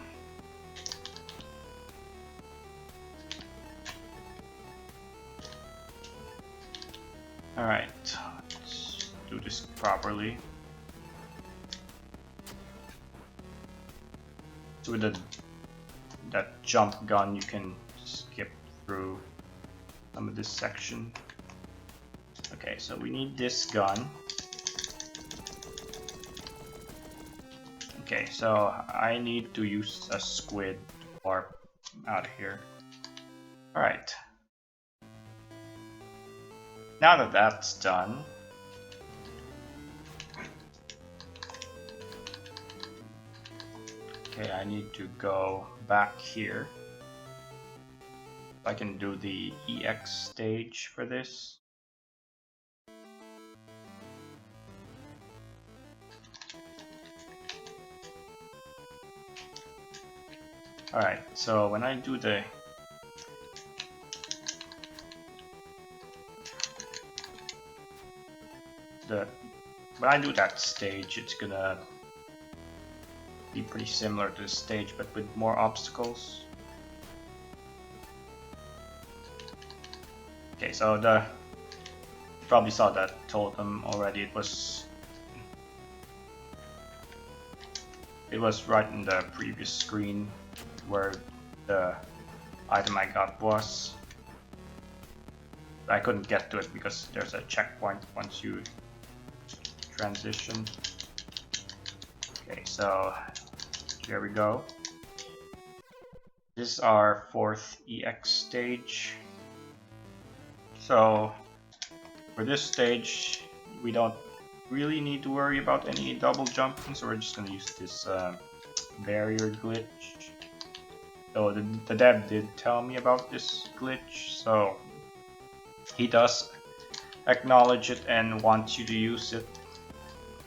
Alright, let's do this properly. So with that jump gun you can skip through some of this section. Okay, so we need this gun. Okay, so I need to use a squid to warp out of here. Alright. Now that that's done, okay, I need to go back here. I can do the EX stage for this. Alright, so when I do the when I do that stage, it's gonna be pretty similar to the stage, but with more obstacles. Okay, so you probably saw that totem already. It was right in the previous screen where the item I got was. I couldn't get to it because there's a checkpoint once you transition. Okay, so here we go. This is our 4th EX stage. So for this stage, we don't really need to worry about any double jumping, so we're just going to use this barrier glitch. So the dev did tell me about this glitch, so he does acknowledge it and wants you to use it,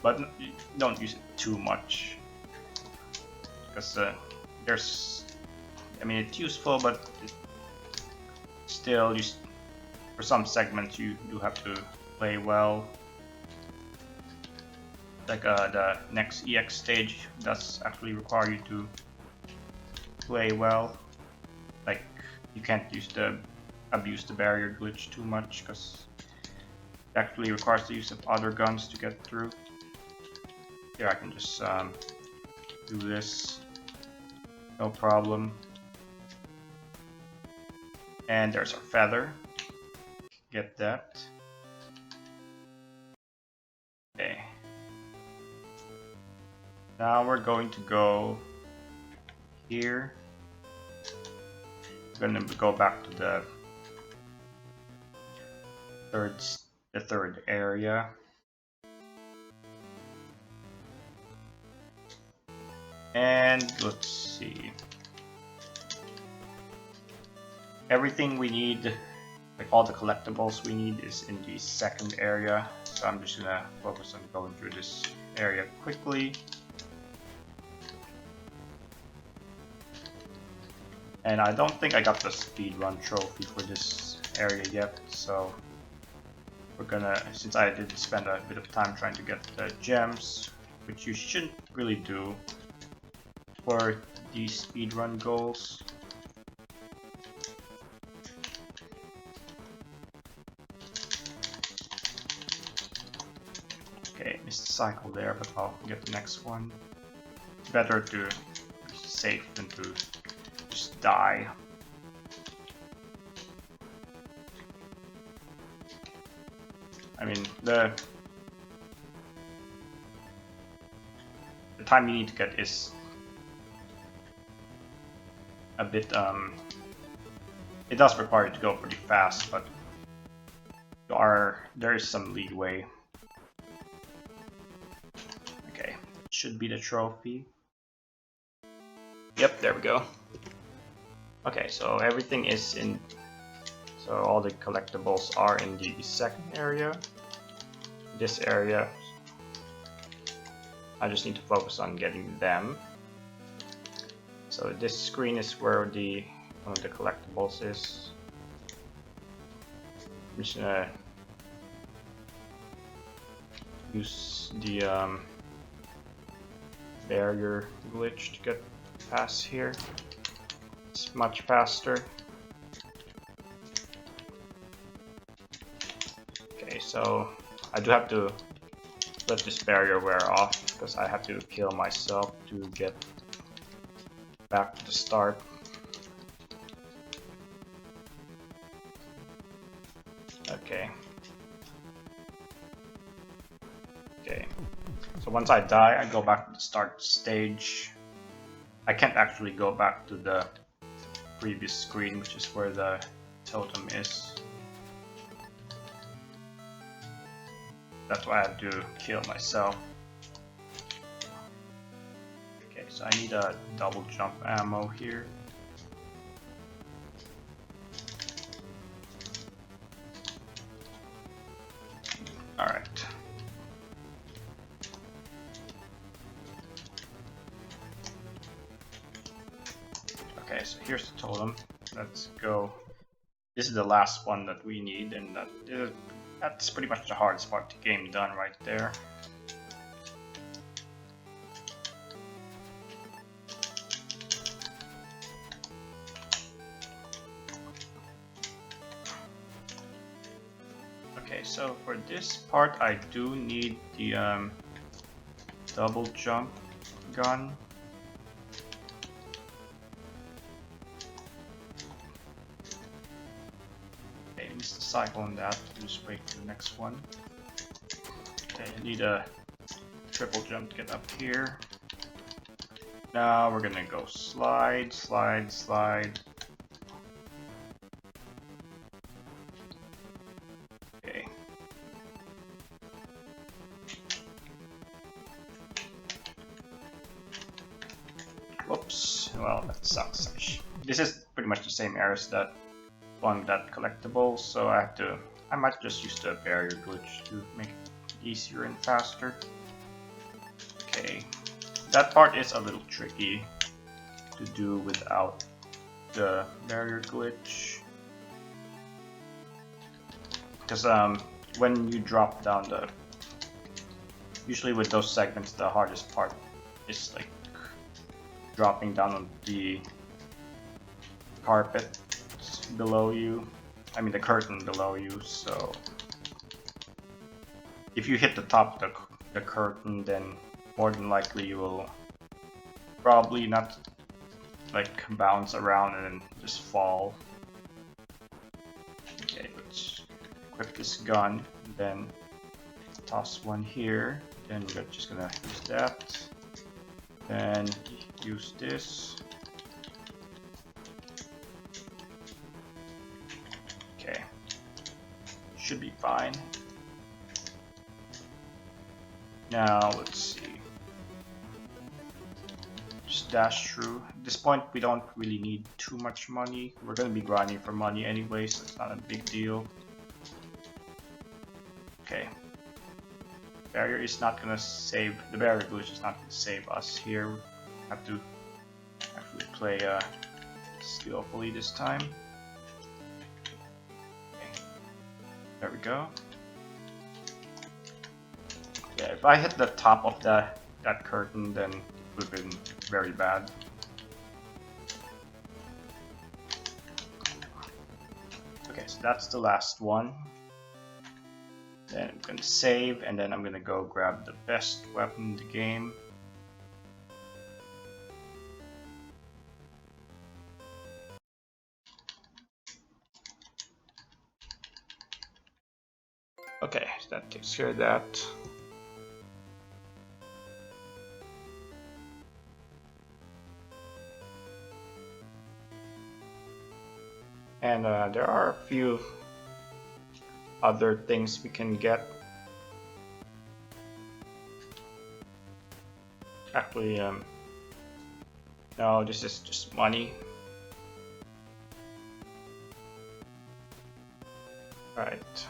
but don't use it too much, because I mean, it's useful, but still, for some segments you do have to play well. Like the next EX stage does actually require you to play well. Like, you can't abuse the barrier glitch too much, because it actually requires the use of other guns to get through. Here I can just do this, no problem. And there's our feather. Get that. Okay. Now we're going to go here. We're going to go back to the third area. And let's see. Everything we need, like all the collectibles we need, is in the 2nd area. So I'm just gonna focus on going through this area quickly. And I don't think I got the speedrun trophy for this area yet, so we're gonna, since I did spend a bit of time trying to get the gems, which you shouldn't really do for these speedrun goals. Okay, missed the cycle there, but I'll get the next one. Better to be safe than to just die. I mean, the time you need to get is a bit, it does require you to go pretty fast, but there is some leeway. Okay, should be the trophy. Yep, there we go. Okay, so everything is in, so all the collectibles are in the 2nd area. This area, I just need to focus on getting them. So this screen is where one of the collectibles is. I'm just gonna use the barrier glitch to get past here. It's much faster. Okay, so I do have to let this barrier wear off because I have to kill myself to get back to the start. Okay. Okay. So once I die, I go back to the start stage. I can't actually go back to the previous screen, which is where the totem is. That's why I have to kill myself. Okay, so I need a double jump ammo here. Alright. Okay, so here's the totem. Let's go. This is the last one that we need, and that's pretty much the hardest part of the game done right there. Okay, so for this part I do need the double jump gun. Okay, missed the cycle on that. Just wait for the next one. Okay, I need a triple jump to get up here. Now we're gonna go slide, slide, slide. Okay. Whoops. Well, that sucks. This is pretty much the same area as that one, that collectible, so I might just use the barrier glitch to make it easier and faster. Okay. That part is a little tricky to do without the barrier glitch. Because when you drop down usually with those segments, the hardest part is like dropping down on the carpet below you. I mean the curtain below you, so if you hit the top of the curtain, then more than likely you will probably not like bounce around and then just fall. Okay, let's equip this gun, then toss one here, then we're just gonna use that, then use this. Okay, should be fine. Now let's see. Just dash through. At this point we don't really need too much money. We're gonna be grinding for money anyway, so it's not a big deal. Okay. Barrier is not gonna save, the barrier glitch is not gonna save us here. We have to actually play skillfully this time. Okay. There we go. Yeah, if I hit the top of that curtain, then it would have been very bad. Okay, so that's the last one. Then I'm gonna save, and then I'm gonna go grab the best weapon in the game. Okay, so that takes care of that. And there are a few other things we can get. Actually, no, this is just money. Right.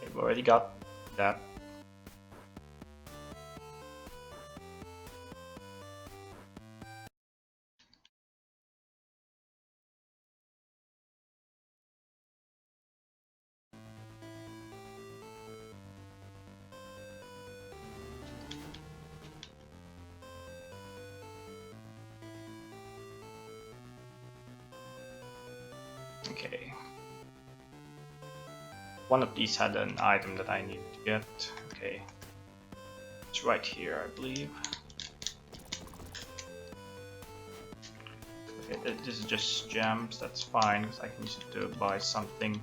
Okay, we already got that. Okay. One of these had an item that I need to get. Okay. It's right here, I believe. Okay, this is just gems, that's fine, because I can use it to buy something.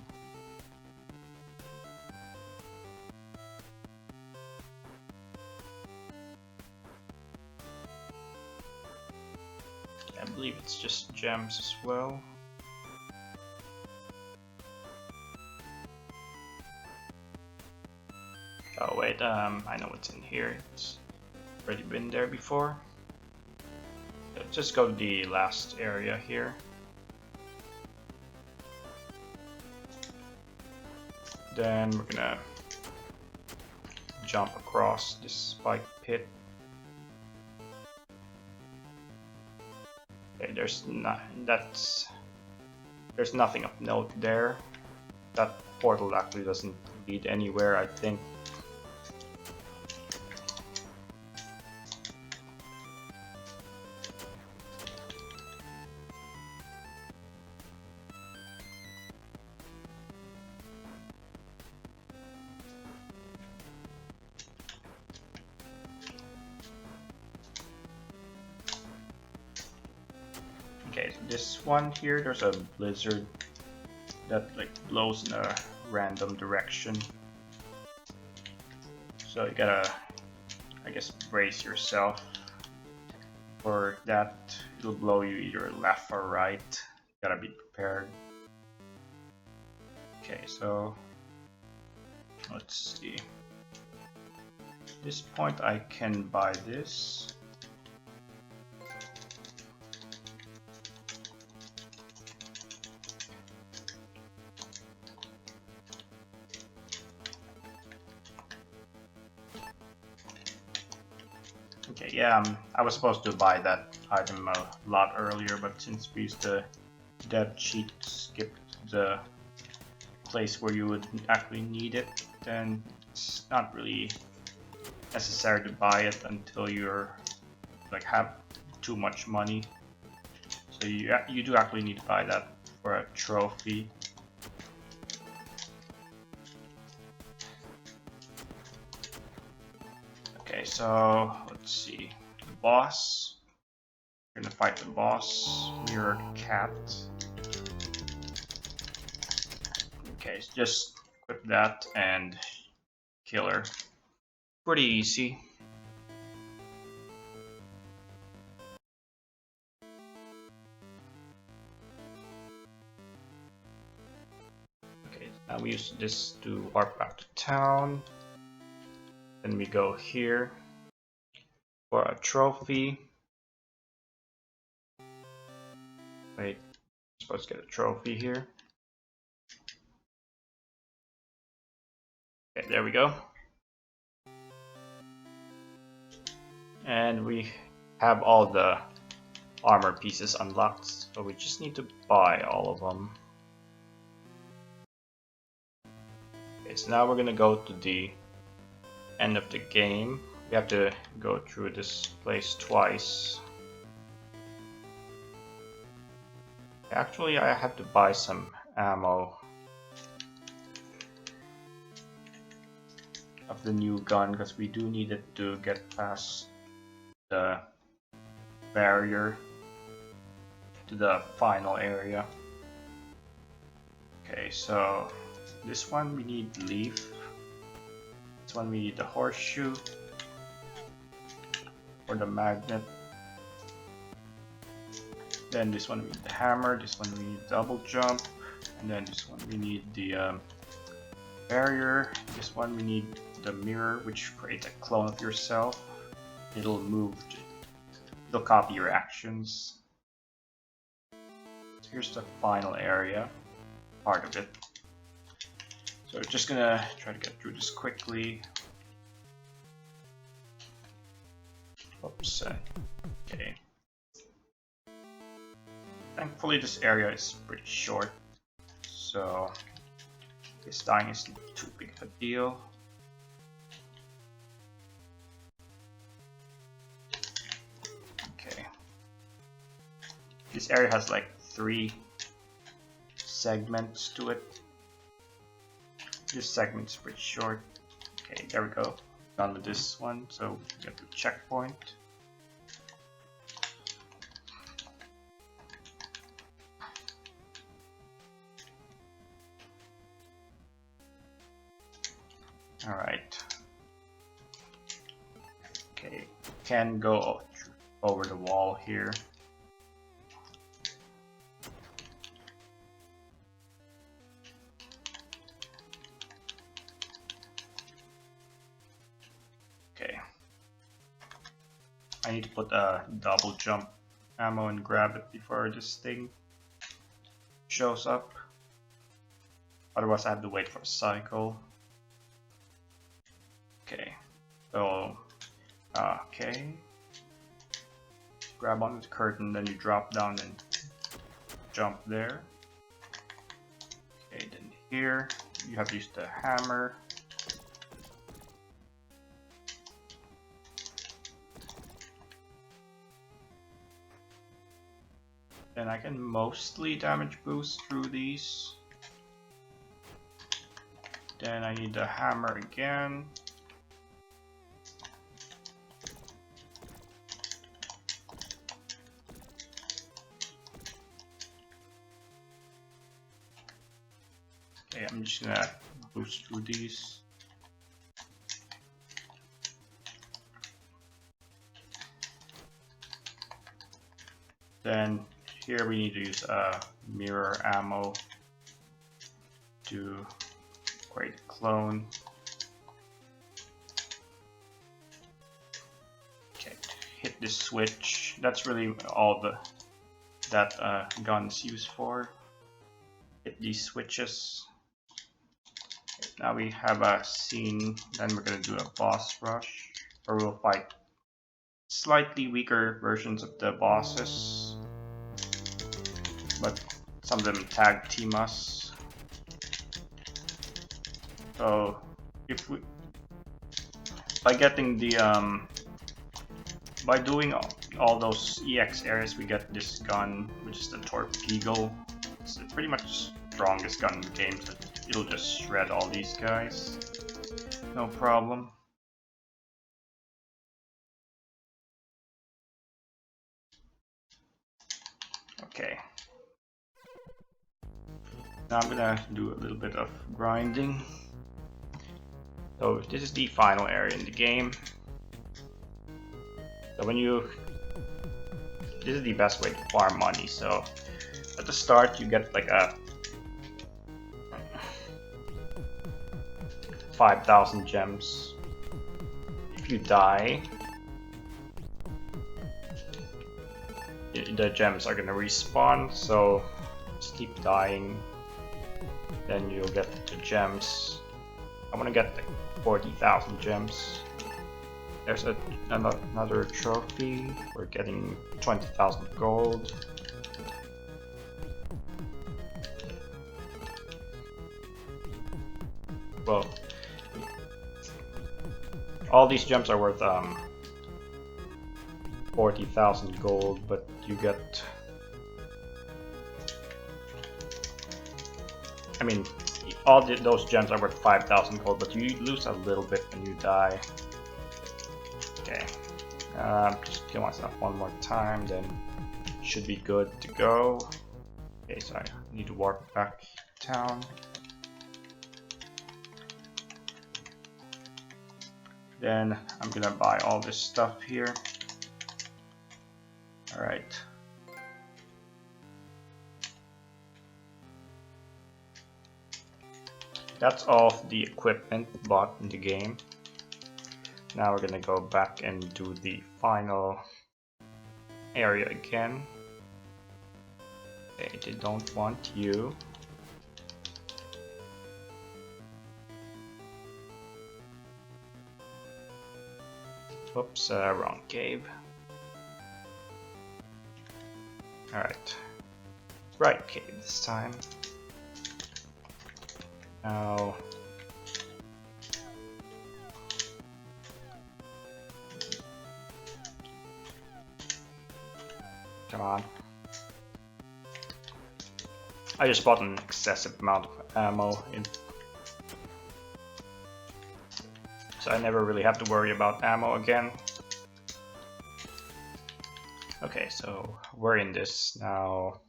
I believe it's just gems as well. Oh wait, I know what's in here. It's already been there before. Let's just go to the last area here. Then we're gonna jump across this spike pit. Okay, there's nothing of note there. That portal actually doesn't lead anywhere, I think. Okay, so this one here, there's a blizzard that like blows in a random direction. So you gotta, I guess, brace yourself for that. It'll blow you either left or right. You gotta be prepared. Okay, so let's see. At this point I can buy this. Okay, yeah, I was supposed to buy that item a lot earlier, but since we used the dev cheat skip the place where you would actually need it, then it's not really necessary to buy it until you're like have too much money. So you do actually need to buy that for a trophy. Okay, so let's see. The boss. We're gonna fight the boss. Mirrored cat. Okay, so just equip that and kill her. Pretty easy. Okay, now we use this to warp back to town. Then we go here for a trophy. Wait, I'm supposed to get a trophy here. Okay, there we go. And we have all the armor pieces unlocked, so we just need to buy all of them. Okay, so now we're gonna go to the end of the game. We have to go through this place twice. Actually, I have to buy some ammo of the new gun because we do need it to get past the barrier to the final area. Okay, so this one we need leaf. This one we need the horseshoe or the magnet. Then this one we need the hammer. This one we need double jump, and then this one we need the barrier. This one we need the mirror, which creates a clone of yourself. It'll move. It'll copy your actions. So here's the final area, part of it. So we're just gonna try to get through this quickly. Oops. Okay. Thankfully, this area is pretty short, so this dying isn't too big of a deal. Okay. This area has like 3 segments to it. This segment's pretty short. Okay, there we go. Done with this one, so we get the checkpoint. Alright. Okay, can go over the wall here. Okay. I need to put a double jump ammo and grab it before this thing shows up. Otherwise I have to wait for a cycle. Okay, so, okay. Grab onto the curtain, then you drop down and jump there. Okay, then here, you have to use the hammer. Then I can mostly damage boost through these. Then I need the hammer again. Okay, I'm just gonna boost through these. Then here we need to use mirror ammo to create a clone. Okay, hit this switch. That's really all that gun's used for. Hit these switches. Now we have a scene. Then we're gonna do a boss rush, where we'll fight slightly weaker versions of the bosses, but some of them tag team us. So if we, by getting the by doing all those EX areas, we get this gun, which is the Torpedo. It's pretty much the strongest gun in the game, so it'll just shred all these guys, no problem. Okay. Now I'm gonna do a little bit of grinding. So this is the final area in the game. So this is the best way to farm money. So at the start you get like a 5,000 gems. If you die, the gems are gonna respawn, so just keep dying, then you'll get the gems. I wanna get like 40,000 gems. There's another trophy. We're getting 20,000 gold. Well, all these gems are worth 40,000 gold, but you get, I mean, those gems are worth 5,000 gold, but you lose a little bit when you die. Okay, just kill myself one more time, then should be good to go. Okay, so I need to warp back to town. Then I'm gonna buy all this stuff here. Alright. That's all the equipment bought in the game. Now we're gonna go back and do the final area again. Okay, they don't want you. Whoops, wrong cave. Alright. Right cave this time. Now come on. I just bought an excessive amount of ammo in, so I never really have to worry about ammo again. Okay, so we're in this now.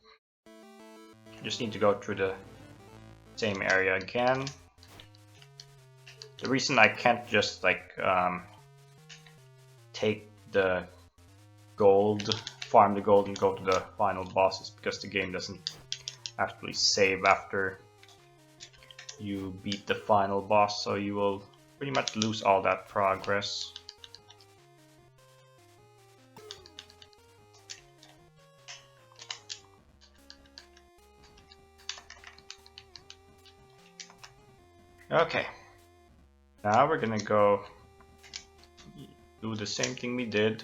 Just need to go through the same area again. The reason I can't just like take the gold, farm the gold and go to the final boss is because the game doesn't actually save after you beat the final boss, so you will pretty much lose all that progress. Okay, now we're gonna go do the same thing we did.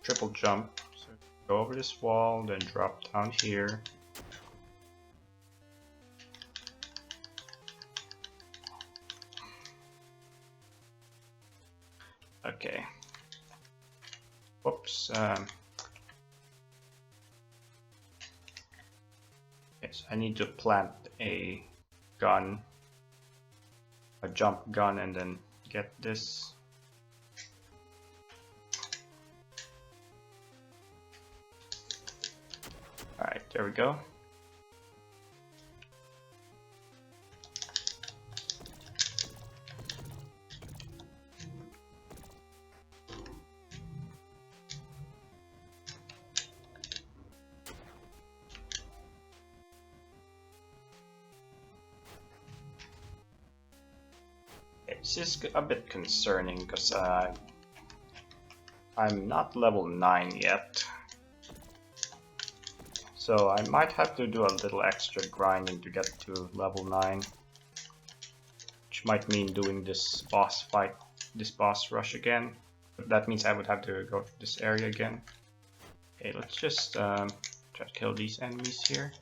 Triple jump. So go over this wall, then drop down here. Okay. Whoops. Okay, so I need to plant a gun, a jump gun, and then get this. Alright, there we go. This is a bit concerning because I'm not level 9 yet. So I might have to do a little extra grinding to get to level 9. Which might mean doing this boss fight, this boss rush again. But that means I would have to go to this area again. Okay, let's just try to kill these enemies here.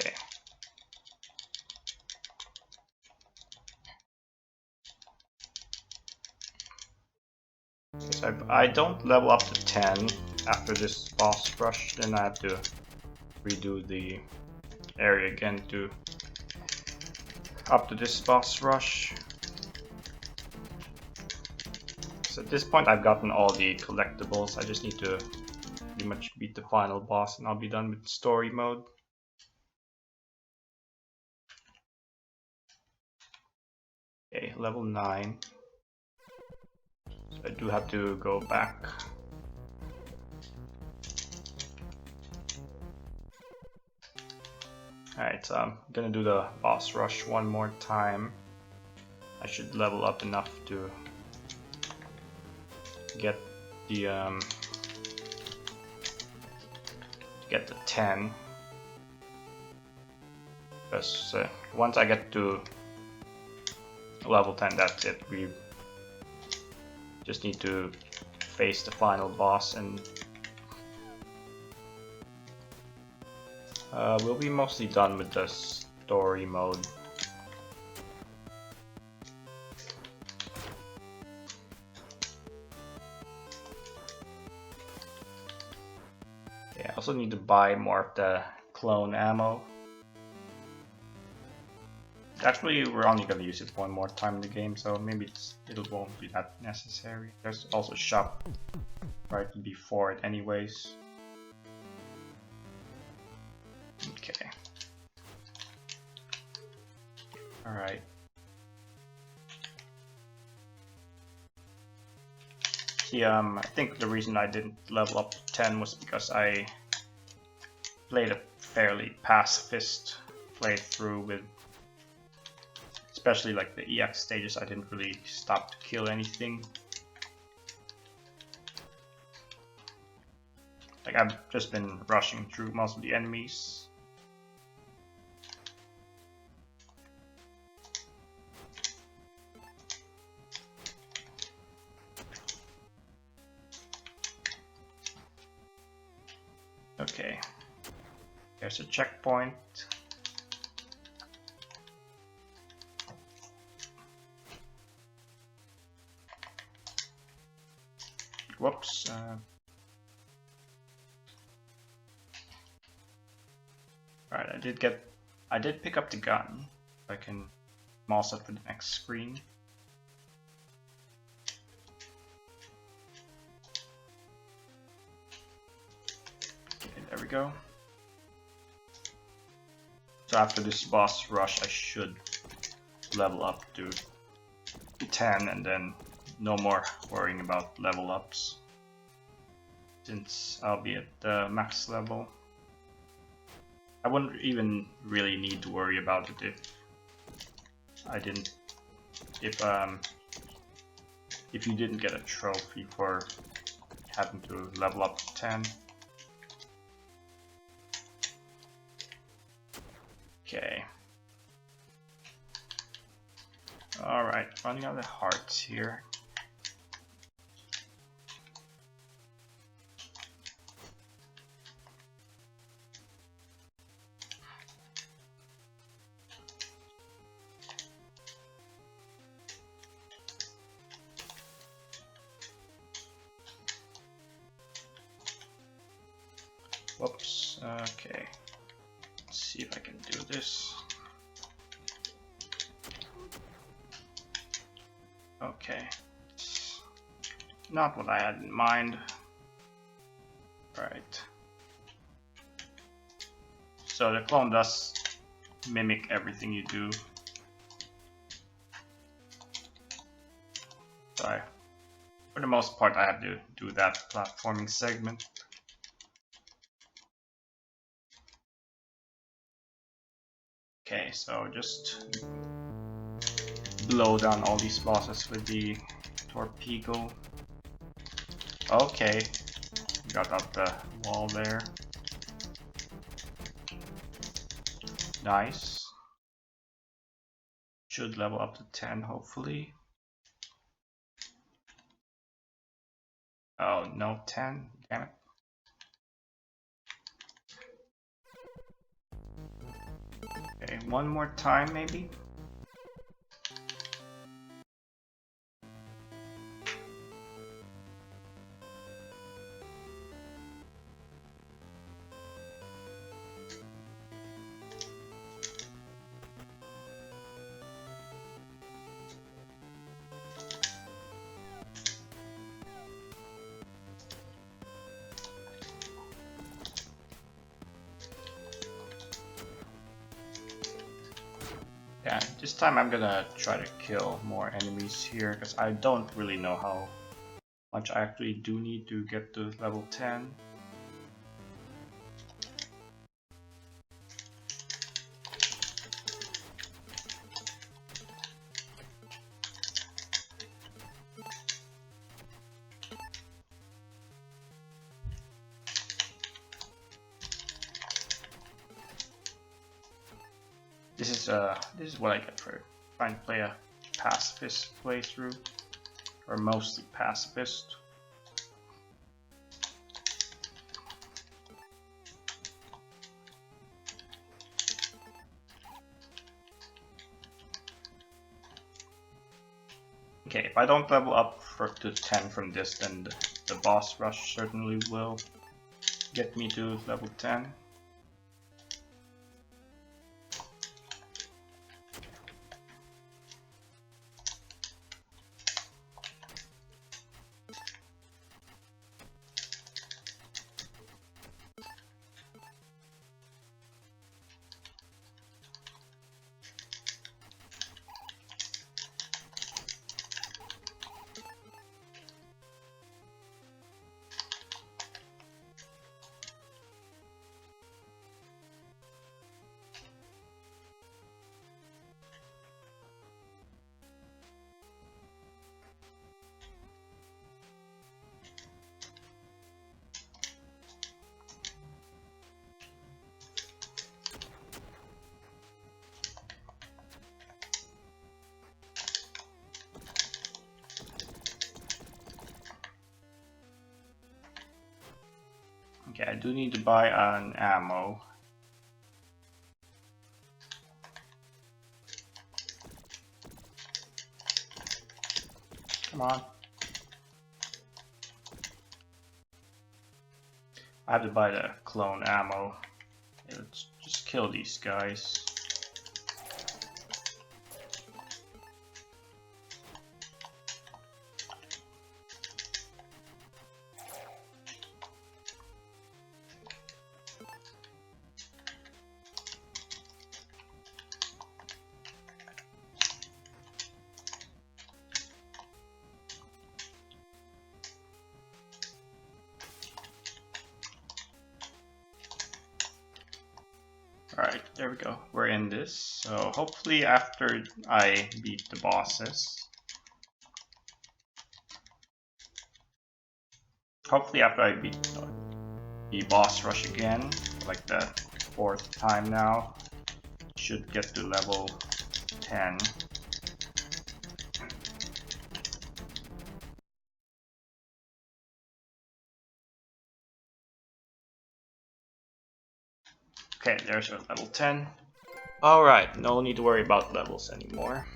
Okay. So if I don't level up to 10 after this boss rush, then I have to redo the area again to up to this boss rush. So at this point I've gotten all the collectibles. I just need to pretty much beat the final boss and I'll be done with story mode. Okay, level 9. So I do have to go back. Alright, so I'm gonna do the boss rush one more time. I should level up enough to get the 10. Because once I get to level 10, that's it. We just need to face the final boss and we'll be mostly done with the story mode. Yeah, I also need to buy more of the clone ammo. Actually, we're only going to use it one more time in the game, so maybe it won't be that necessary. There's also a shop right before it anyways. Okay. Alright. Yeah, I think the reason I didn't level up to 10 was because I played a fairly pacifist playthrough with, especially like the EX stages. I didn't really stop to kill anything. Like I've just been rushing through most of the enemies. Okay, there's a checkpoint. Whoops. Alright, I did pick up the gun. I can mouse up for the next screen. Okay, there we go. So after this boss rush, I should level up to 10 and then no more worrying about level ups, since I'll be at the max level. I wouldn't even really need to worry about it if you didn't get a trophy for having to level up to 10. Okay. Alright, running out of hearts here. Whoops, okay. Let's see if I can do this. Okay. Not what I had in mind. Right. So the clone does mimic everything you do. So for the most part I have to do that platforming segment. Okay, so just blow down all these bosses with the torpedo. Okay, got up the wall there. Nice. Should level up to 10 hopefully. Oh, no 10, damn it. Okay, one more time maybe. Yeah, this time I'm gonna try to kill more enemies here because I don't really know how much I actually do need to get to level 10. This is what I get for trying to play a pacifist playthrough, or mostly pacifist. Okay, if I don't level up to 10 from this, then the boss rush certainly will get me to level 10. Okay, I do need to buy an ammo. Come on. I have to buy the clone ammo. Okay, let's just kill these guys. Alright, there we go. We're in this. So hopefully after I beat the bosses. Hopefully after I beat the boss rush again, like the 4th time now, should get to level 10. Okay, there's our level 10. Alright, no need to worry about levels anymore.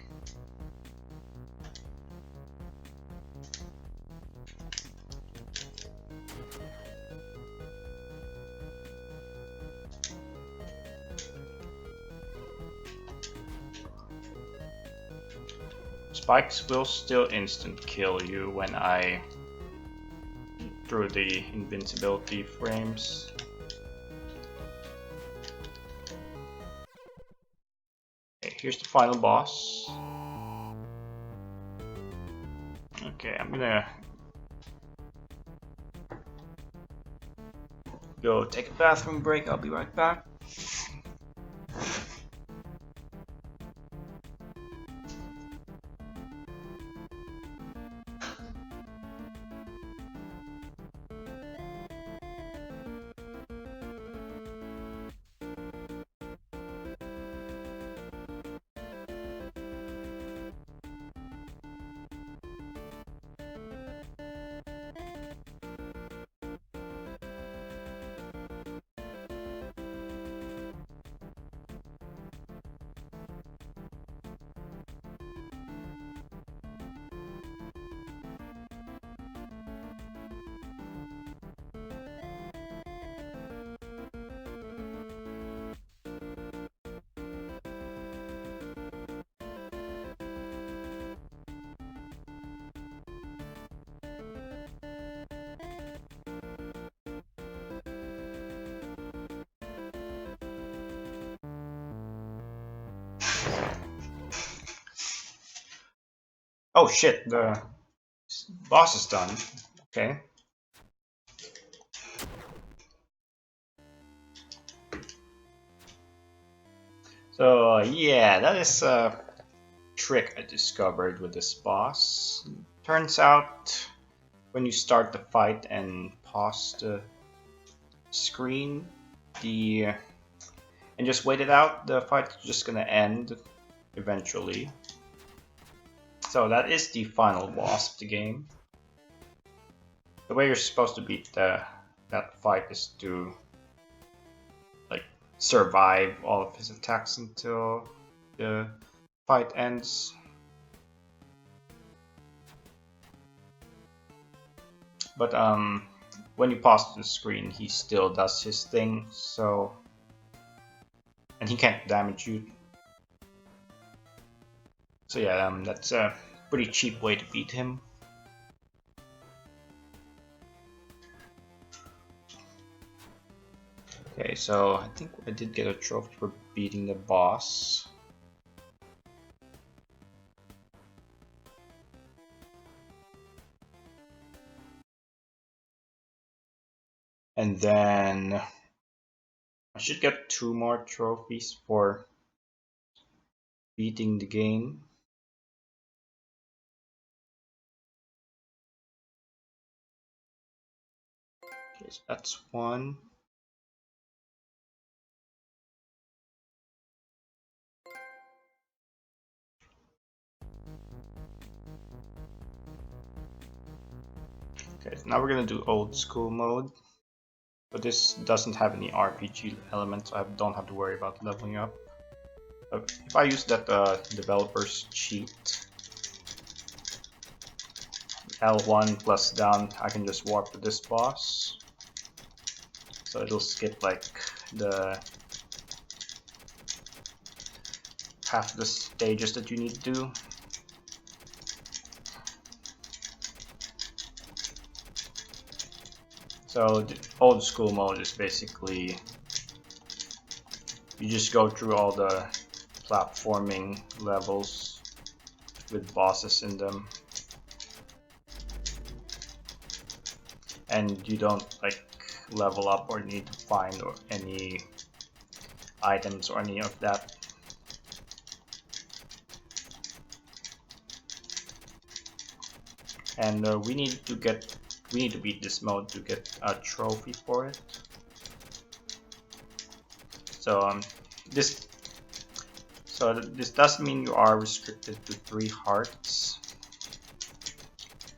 Spikes will still instant kill you when I through the invincibility frames. Okay, here's the final boss. Okay, I'm gonna go take a bathroom break. I'll be right back. Oh shit, the boss is done. Okay. So yeah, that is a trick I discovered with this boss. Turns out when you start the fight and pause the screen, and just wait it out, the fight's just gonna end eventually. So that is the final boss of the game. The way you're supposed to beat that fight is to like survive all of his attacks until the fight ends. But when you pause the screen, he still does his thing, so and he can't damage you. So yeah, that's a pretty cheap way to beat him. Okay, so I think I did get a trophy for beating the boss. And then I should get 2 more trophies for beating the game. Okay, so that's 1. Okay, so now we're gonna do old school mode. But this doesn't have any RPG elements, so I don't have to worry about leveling up. If I use that developer's cheat, L1 plus down, I can just warp to this boss. So it'll skip like the half the stages that you need to do. So the old school mode is basically you just go through all the platforming levels with bosses in them, and you don't like level up or need to find or any items or any of that. And we need to beat this mode to get a trophy for it. So this does mean you are restricted to 3 hearts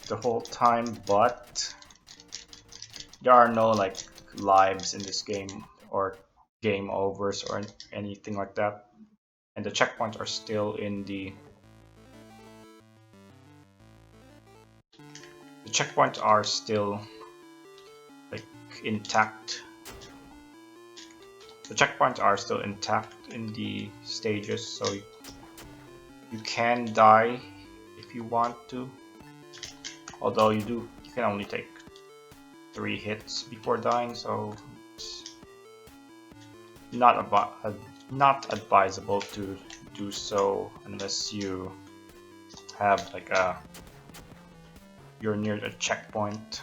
the whole time, but there are no like lives in this game or game overs or anything like that, and the checkpoints are still in the checkpoints are still like intact. The checkpoints are still intact in the stages, so you can die if you want to. Although you can only take 3 hits before dying, so it's not advisable to do so unless you have like you're near a checkpoint.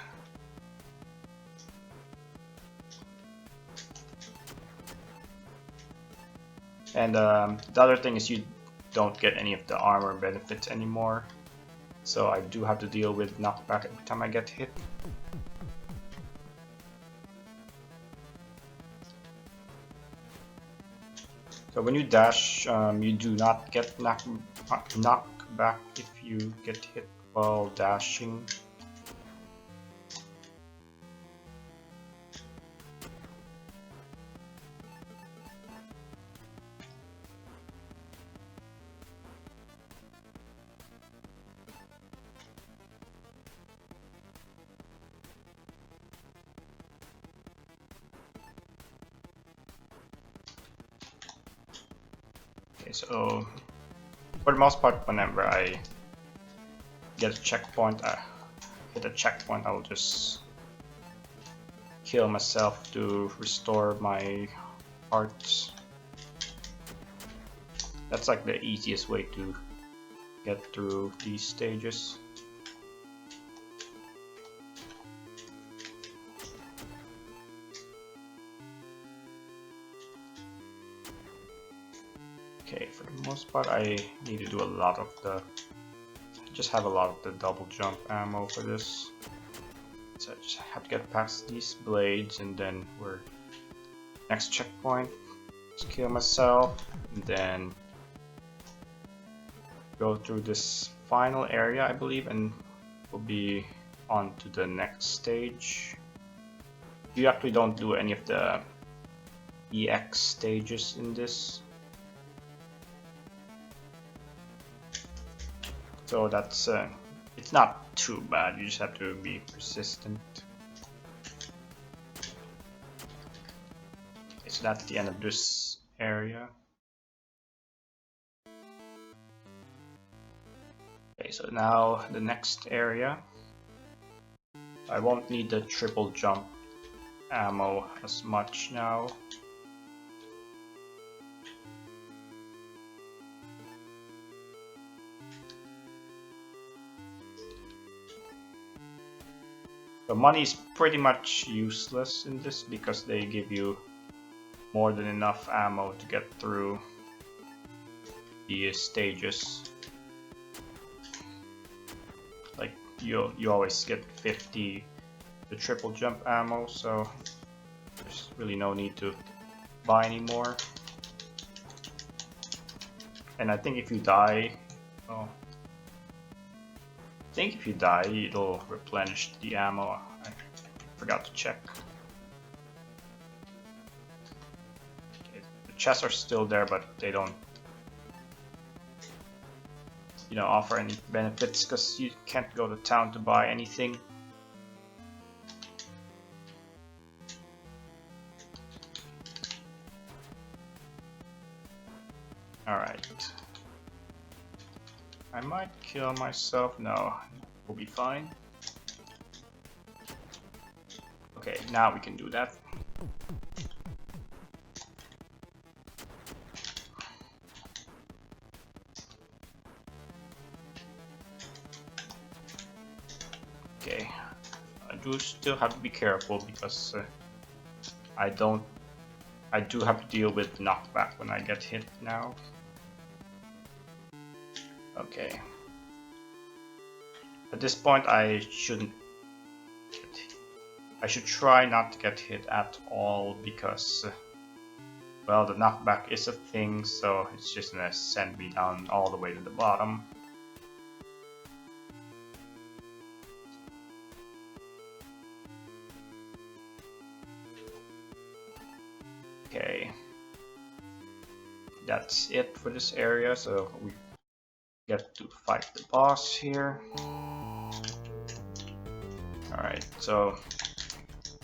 And the other thing is you don't get any of the armor benefits anymore, so I do have to deal with knockback every time I get hit. So when you dash, you do not get knockback if you get hit while dashing. Okay, so for the most part, whenever I get a checkpoint, hit a checkpoint, I'll just kill myself to restore my hearts. That's like the easiest way to get through these stages. Okay, for the most part I need to do a lot of the, just have a lot of the double jump ammo for this. So I just have to get past these blades and then we're next checkpoint. Just kill myself and then go through this final area, I believe, and we'll be on to the next stage. You actually don't do any of the EX stages in this. So that's it's not too bad, you just have to be persistent. Okay, so that's the end of this area. Okay, so now the next area. I won't need the triple jump ammo as much now. The money is pretty much useless in this because they give you more than enough ammo to get through the stages. Like you always get 50 the triple jump ammo, so there's really no need to buy any more. And I think if you die, it'll replenish the ammo. I forgot to check. Okay, the chests are still there, but they don't, offer any benefits because you can't go to town to buy anything. Alright. I might kill myself. No, we'll be fine. Okay, now we can do that. Okay, I do still have to be careful because I do have to deal with knockback when I get hit now. Okay. At this point, I should try not to get hit at all because, well, the knockback is a thing, so it's just gonna send me down all the way to the bottom. Okay. That's it for this area, so we get to fight the boss here. Alright, so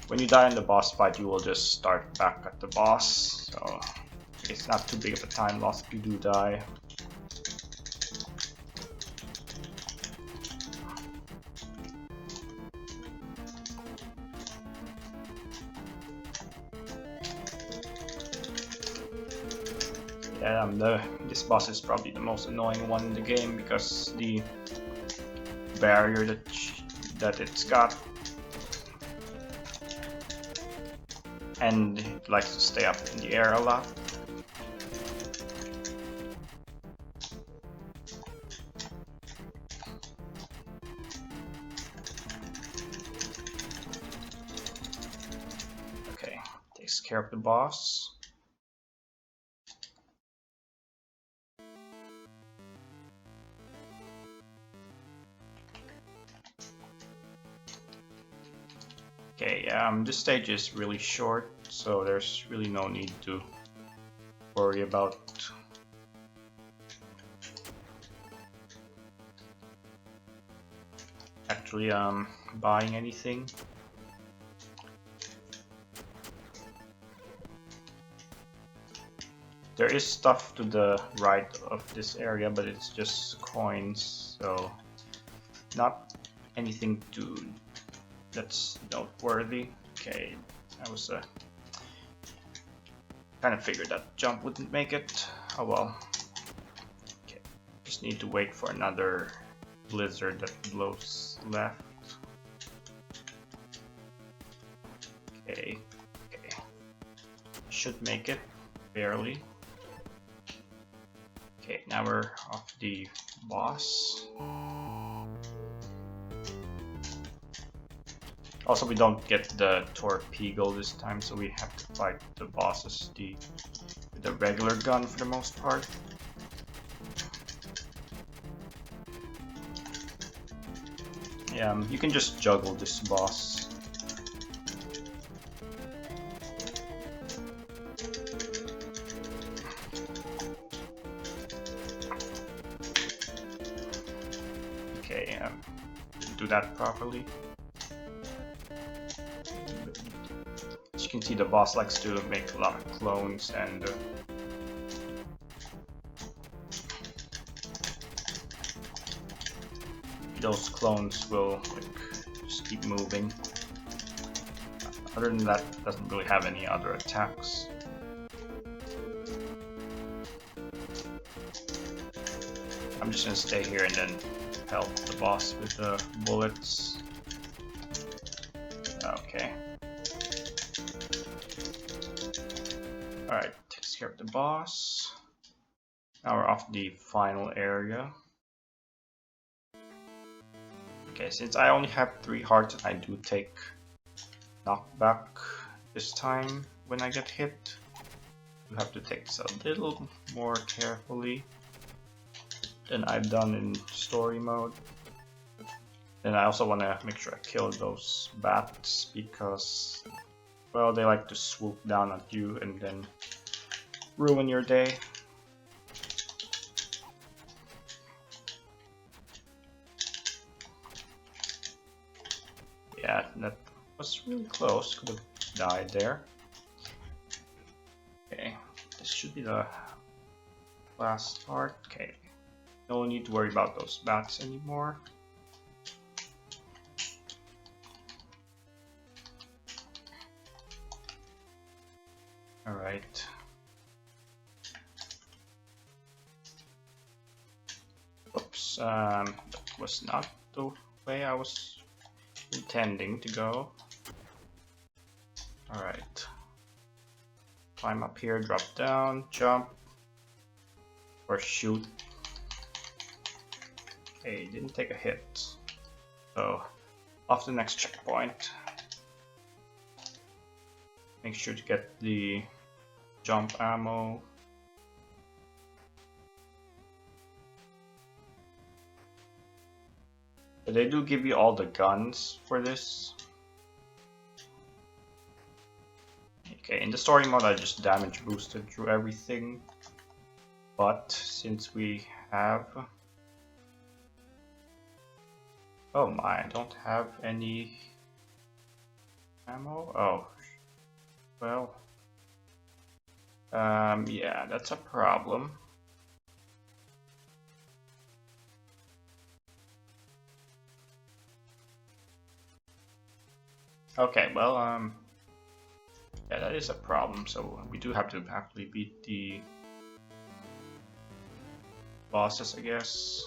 when you die in the boss fight, you will just start back at the boss, so it's not too big of a time loss if you do die. This boss is probably the most annoying one in the game because the barrier that it's got, and it likes to stay up in the air a lot. Okay, takes care of the boss. Okay, this stage is really short, so there's really no need to worry about actually buying anything. There is stuff to the right of this area, but it's just coins, so not anything that's noteworthy. Okay, I was kind of figured that jump wouldn't make it. Oh well. Okay, just need to wait for another blizzard that blows left. Okay, should make it barely. Okay, now we're off the boss. Also, we don't get the torpedo this time, so we have to fight the bosses with the regular gun for the most part. Yeah, you can just juggle this boss. Okay, didn't do that properly. As you can see, the boss likes to make a lot of clones, and those clones will just keep moving. Other than that, it doesn't really have any other attacks. I'm just gonna stay here and then help the boss with the bullets. Okay. Alright, takes care of the boss. Now we're off the final area. Okay, since I only have 3 hearts, I do take knockback this time when I get hit. You have to take this a little more carefully than I've done in story mode. Then I also want to make sure I kill those bats because, well, they like to swoop down at you and then ruin your day. Yeah, that was really close. Could have died there. Okay, this should be the last part. Okay, no need to worry about those bats anymore. Alright. Oops, that was not the way I was intending to go. Alright. Climb up here, drop down, jump, or shoot. Okay, didn't take a hit. So, off to the next checkpoint. Make sure to get the jump ammo. But they do give you all the guns for this. Okay, in the story mode I just damage boosted through everything. But since we have... Oh my, I don't have any ammo? Oh, well... yeah, that's a problem. Okay, well, yeah, that is a problem, so we do have to actually beat the bosses, I guess.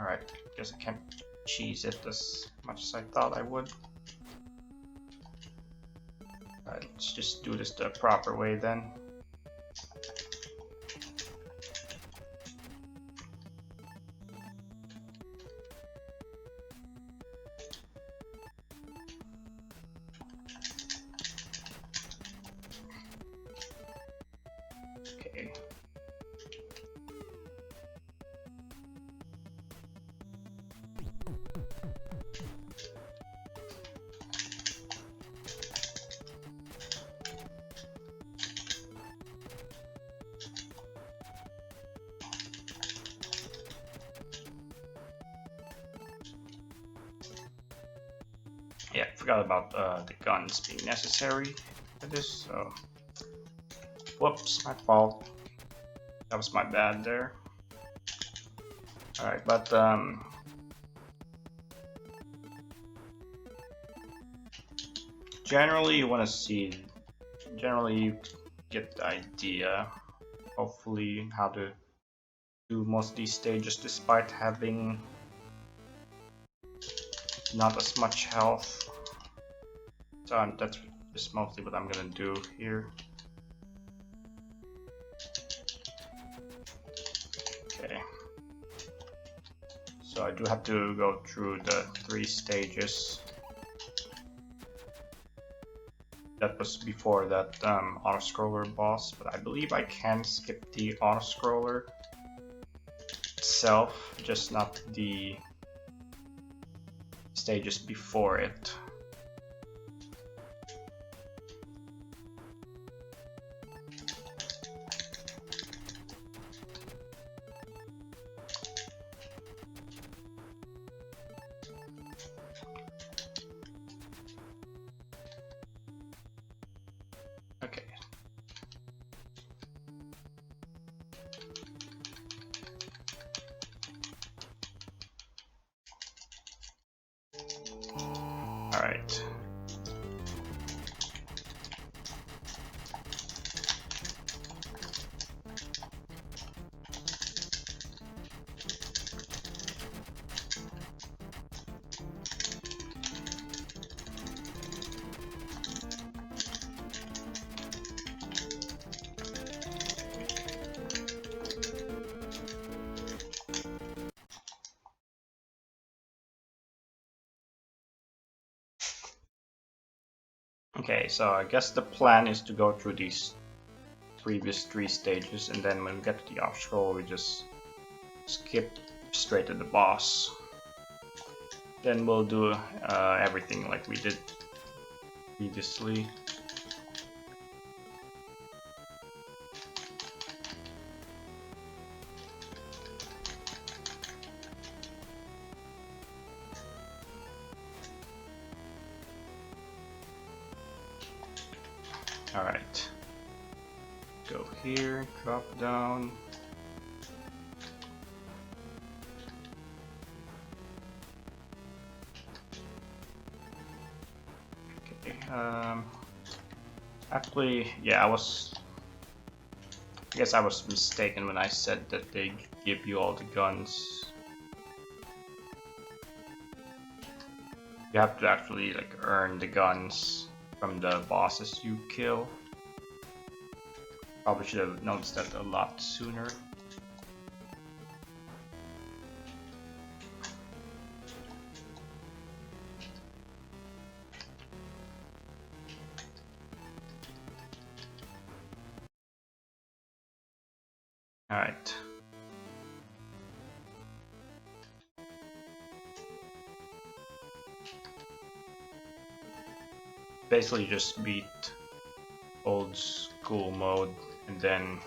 Alright, guess I can't cheese it as much as I thought I would. Alright, let's just do this the proper way then. Okay. Yeah, forgot about the guns being necessary for this, so whoops, my fault. That was my bad there. Alright, but generally you want to see, generally you get the idea, hopefully, how to do most of these stages despite having not as much health. So that's just mostly what I'm gonna do here. Okay. So I do have to go through the 3 stages. That was before that auto-scroller boss, but I believe I can skip the auto-scroller itself, just not the stages before it. Okay. All right. Okay, so I guess the plan is to go through these previous 3 stages, and then when we get to the off scroll, we just skip straight to the boss. Then we'll do everything like we did previously. Alright. Go here, drop down. Okay, actually, yeah, I guess I was mistaken when I said that they give you all the guns. You have to actually like earn the guns from the bosses you kill. Probably should have noticed that a lot sooner. Alright. Basically just beat old school mode and then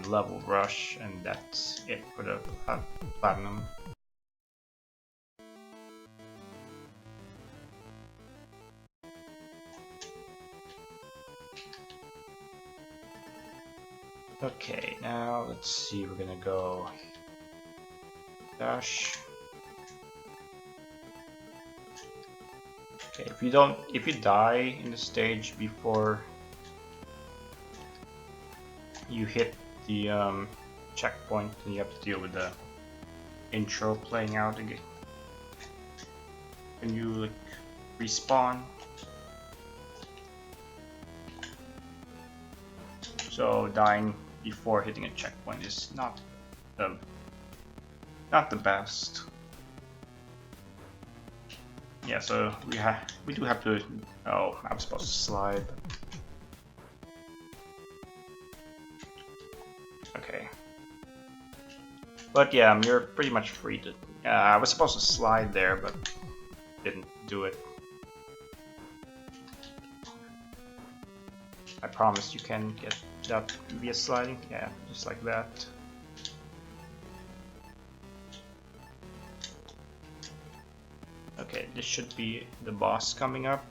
level rush, and that's it for the platinum. Okay, now let's see, we're gonna go dash. Okay, if you die in the stage before you hit the checkpoint, and you have to deal with the intro playing out again. And you like respawn. So dying before hitting a checkpoint is not the best. Yeah, so we do have to. Oh, I'm supposed to slide. Okay. But yeah, you're pretty much free to. I was supposed to slide there, but didn't do it. I promise you can get that via sliding. Yeah, just like that. Okay, this should be the boss coming up.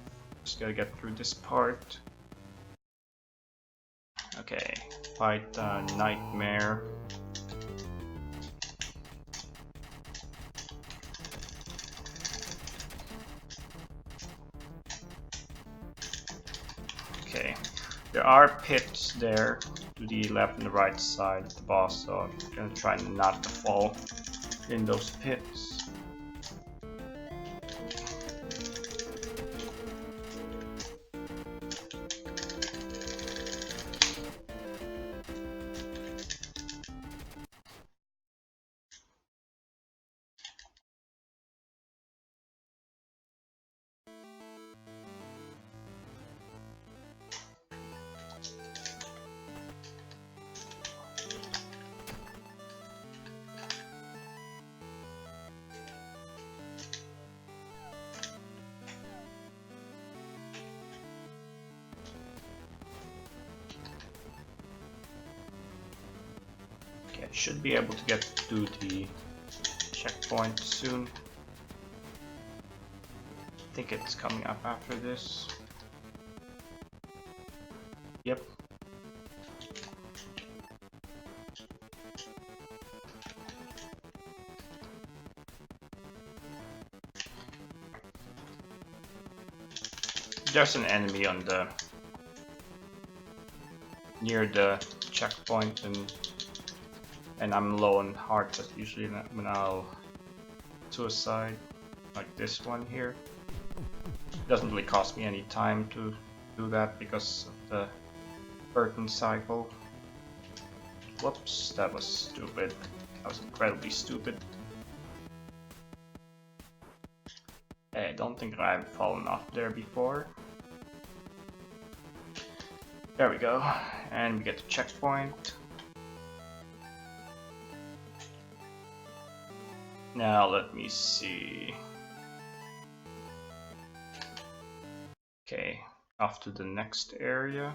Just gotta get through this part. Okay, fight Nightmare. Okay, there are pits there to the left and the right side of the boss, so I'm gonna try not to fall in those pits. Okay, should be able to get to the checkpoint soon. I think it's coming up after this. Yep. There's an enemy on the near the checkpoint, and I'm low on hearts. That's usually when I'll suicide, like this one here. It doesn't really cost me any time to do that because of the Burton cycle. Whoops, that was stupid. That was incredibly stupid. I don't think I've fallen off there before. There we go, and we get the checkpoint. Now let me see. Okay, off to the next area.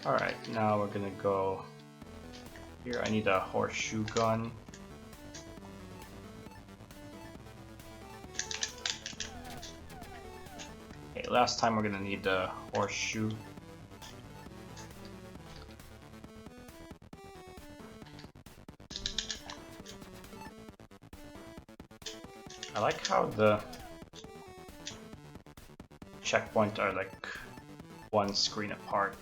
Alright, now we're gonna go here. I need a horseshoe gun. Okay, last time we're gonna need the horseshoe. I like how the checkpoints are like one screen apart.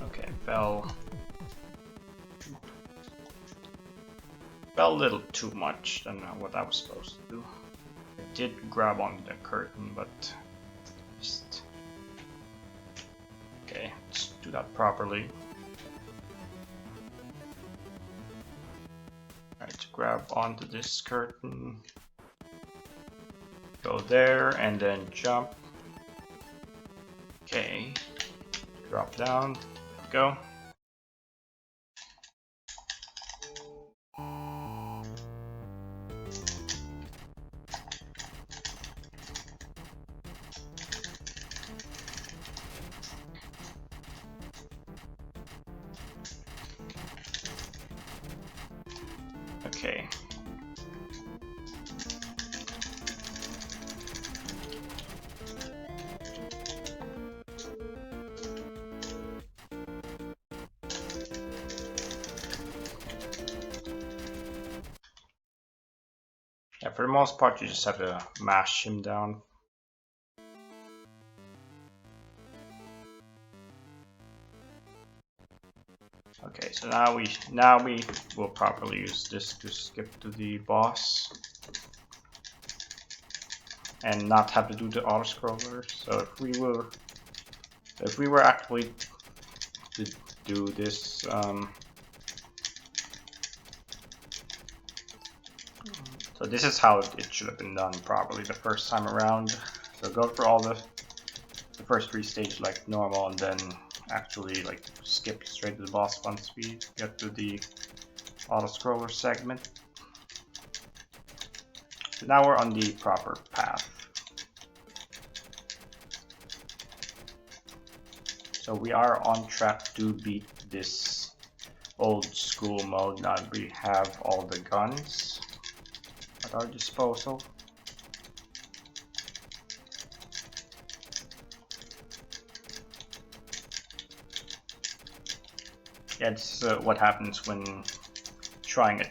Okay, fell a little too much than what I was supposed to do. I did grab on the curtain, but just... Okay, let's do that properly. Alright, grab onto this curtain. Go there and then jump. Okay, drop down, go. Okay. Yeah, for the most part, you just have to mash him down. Okay, so now we will properly use this to skip to the boss and not have to do the auto scroller. So if we were actually to do this, so this is how it should have been done properly the first time around. So go for all the first 3 stages like normal, and then actually like skip straight to the boss once we get to the auto scroller segment. So now we're on the proper path. So we are on track to beat this old school mode now that we have all the guns at our disposal. Yeah, this is what happens when trying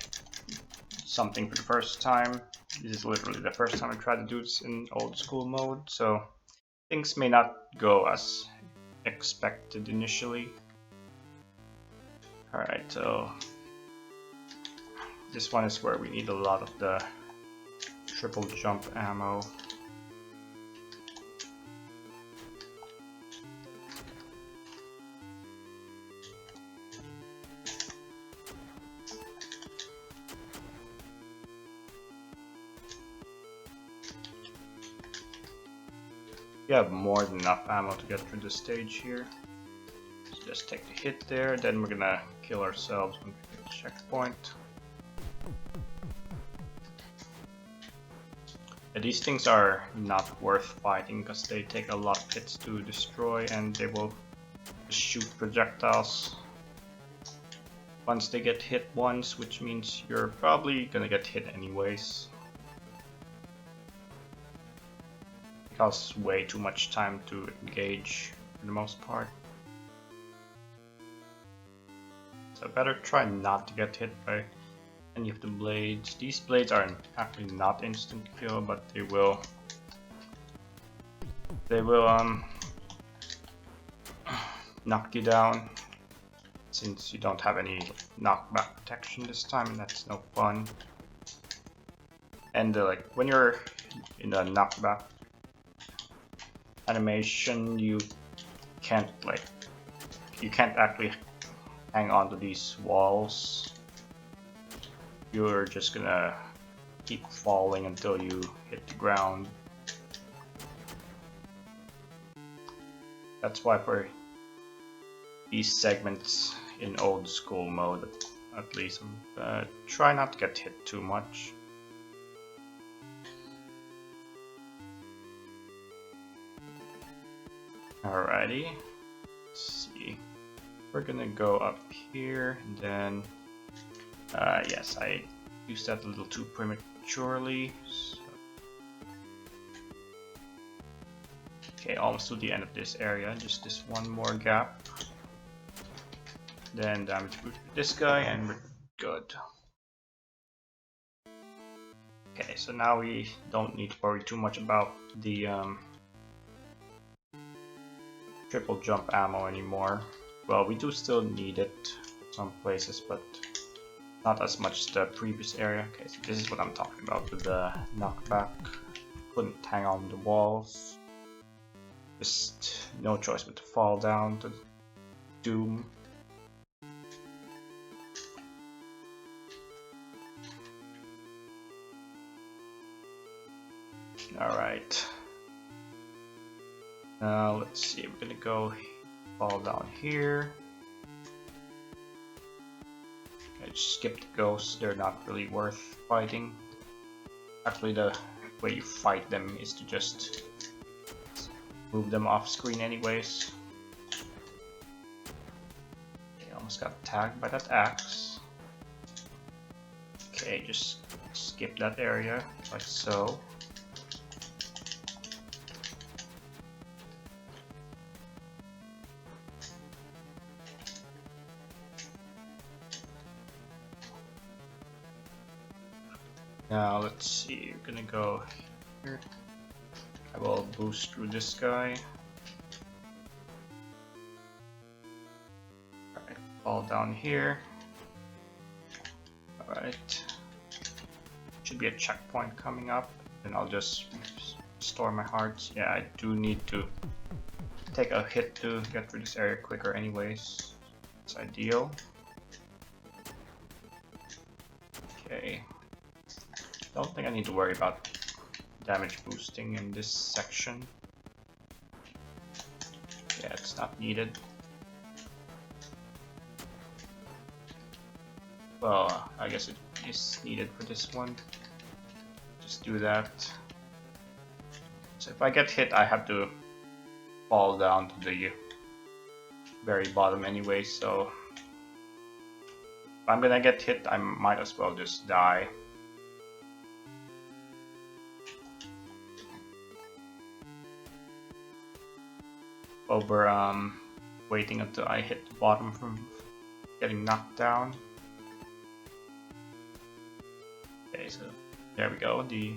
something for the first time. This is literally the first time I tried to do this in old school mode, so things may not go as expected initially. Alright, so this one is where we need a lot of the triple jump ammo. We have more than enough ammo to get through the stage here. So just take the hit there, then we're gonna kill ourselves when we get the checkpoint. Yeah, these things are not worth fighting because they take a lot of hits to destroy, and they will shoot projectiles once they get hit once, which means you're probably gonna get hit anyways. It costs way too much time to engage for the most part. So better try not to get hit by any of the blades. These blades are actually not instant kill, but they will knock you down since you don't have any knockback protection this time, and that's no fun. And like when you're in a knockback animation, you can't actually hang on to these walls. You're just gonna keep falling until you hit the ground. That's why for these segments in old school mode, at least, try not to get hit too much. Alrighty, let's see. We're gonna go up here, and then yes, I used that a little too prematurely. So. Okay, almost to the end of this area, just this one more gap. Then damage boost with this guy, and we're good. Okay, so now we don't need to worry too much about the triple jump ammo anymore. Well, we do still need it in some places, but not as much as the previous area. Okay, so this is what I'm talking about with the knockback. Couldn't hang on the walls. Just no choice but to fall down to doom. Alright. Now let's see, we're gonna go fall down here. I just skip the ghosts, they're not really worth fighting. Actually, the way you fight them is to just move them off screen anyways. Okay, almost got tagged by that axe. Okay, just skip that area, like so. Now let's see, we're gonna go here. I will boost through this guy. Alright, fall down here. Alright. Should be a checkpoint coming up. Then I'll just store my hearts. Yeah, I do need to take a hit to get through this area quicker anyways. It's ideal. Okay. Don't think I need to worry about damage boosting in this section. Yeah, it's not needed. Well, I guess it is needed for this one. Just do that. So if I get hit, I have to fall down to the very bottom anyway, so if I'm gonna get hit, I might as well just die. Over waiting until I hit the bottom from getting knocked down. Okay, so there we go, the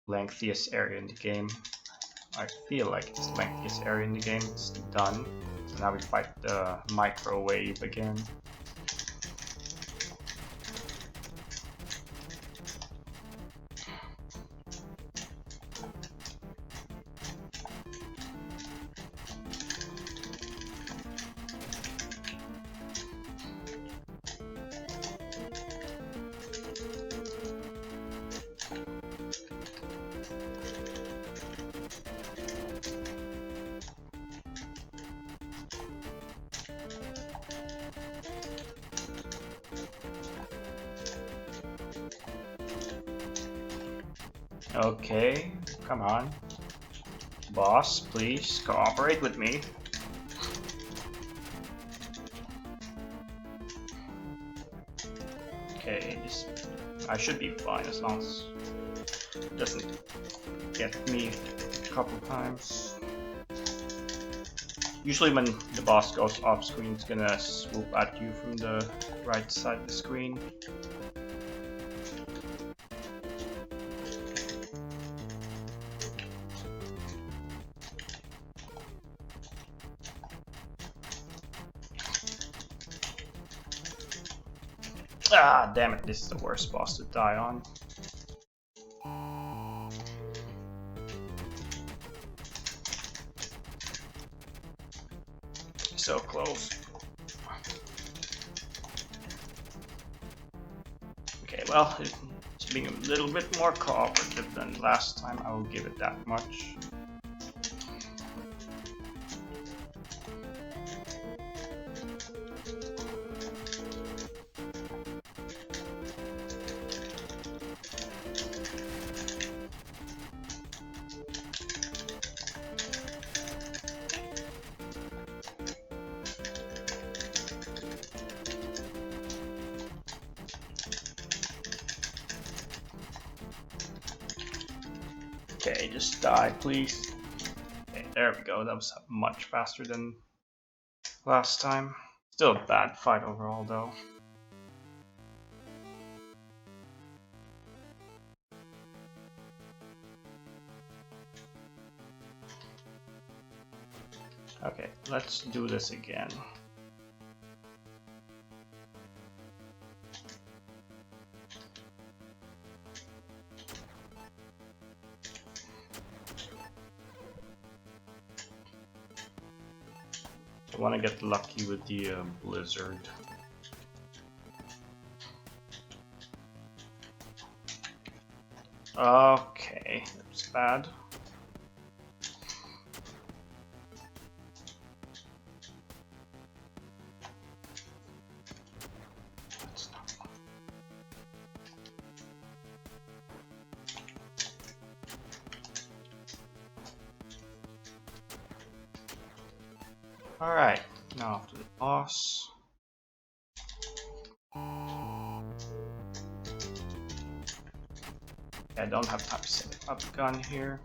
lengthiest area in the game. I feel like it's the lengthiest area in the game. It's done. So now we fight the microwave again. Okay, come on. Boss, please cooperate with me. Okay, I should be fine as long as it doesn't get me a couple times. Usually when the boss goes off screen, it's gonna swoop at you from the right side of the screen. Ah, damn it, this is the worst boss to die on. So close. Okay, well, it's being a little bit more cooperative than last time, I will give it that much. Okay, just die, please. Okay, there we go. That was much faster than last time. Still a bad fight overall, though. Okay, let's do this again. I want to get lucky with the blizzard. Okay, that's bad. Alright, now off to the boss. I don't have time to set up a gun here.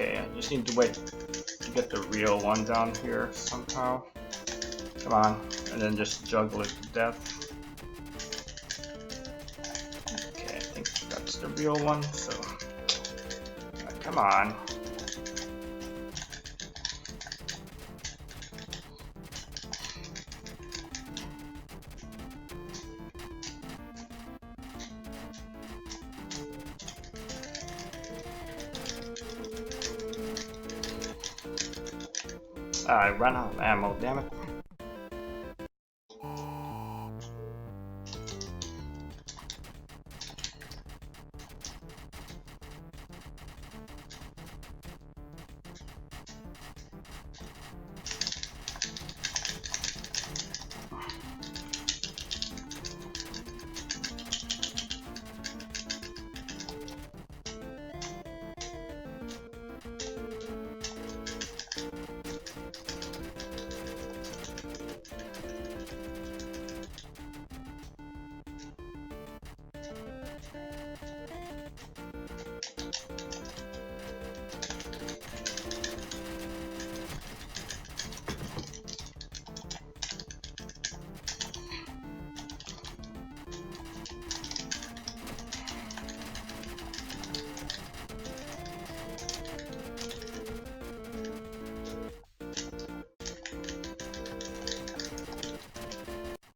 Okay, I just need to wait to get the real one down here somehow. Come on, and then just juggle it to death. Okay, I think that's the real one, so... come on. I ran out of ammo, damn it.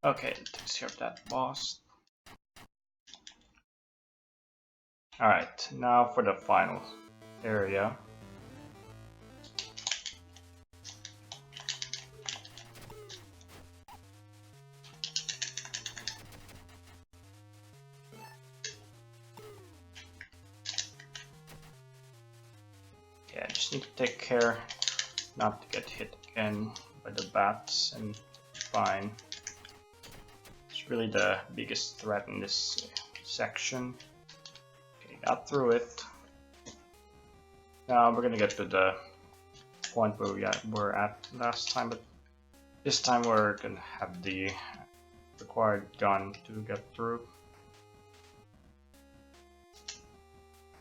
Okay, takes care of that boss. Alright, now for the final area. Okay, I just need to take care not to get hit again by the bats and fine. It's really the biggest threat in this section. Okay, got through it. Now we're gonna get to the point where we were at last time, but this time we're gonna have the required gun to get through.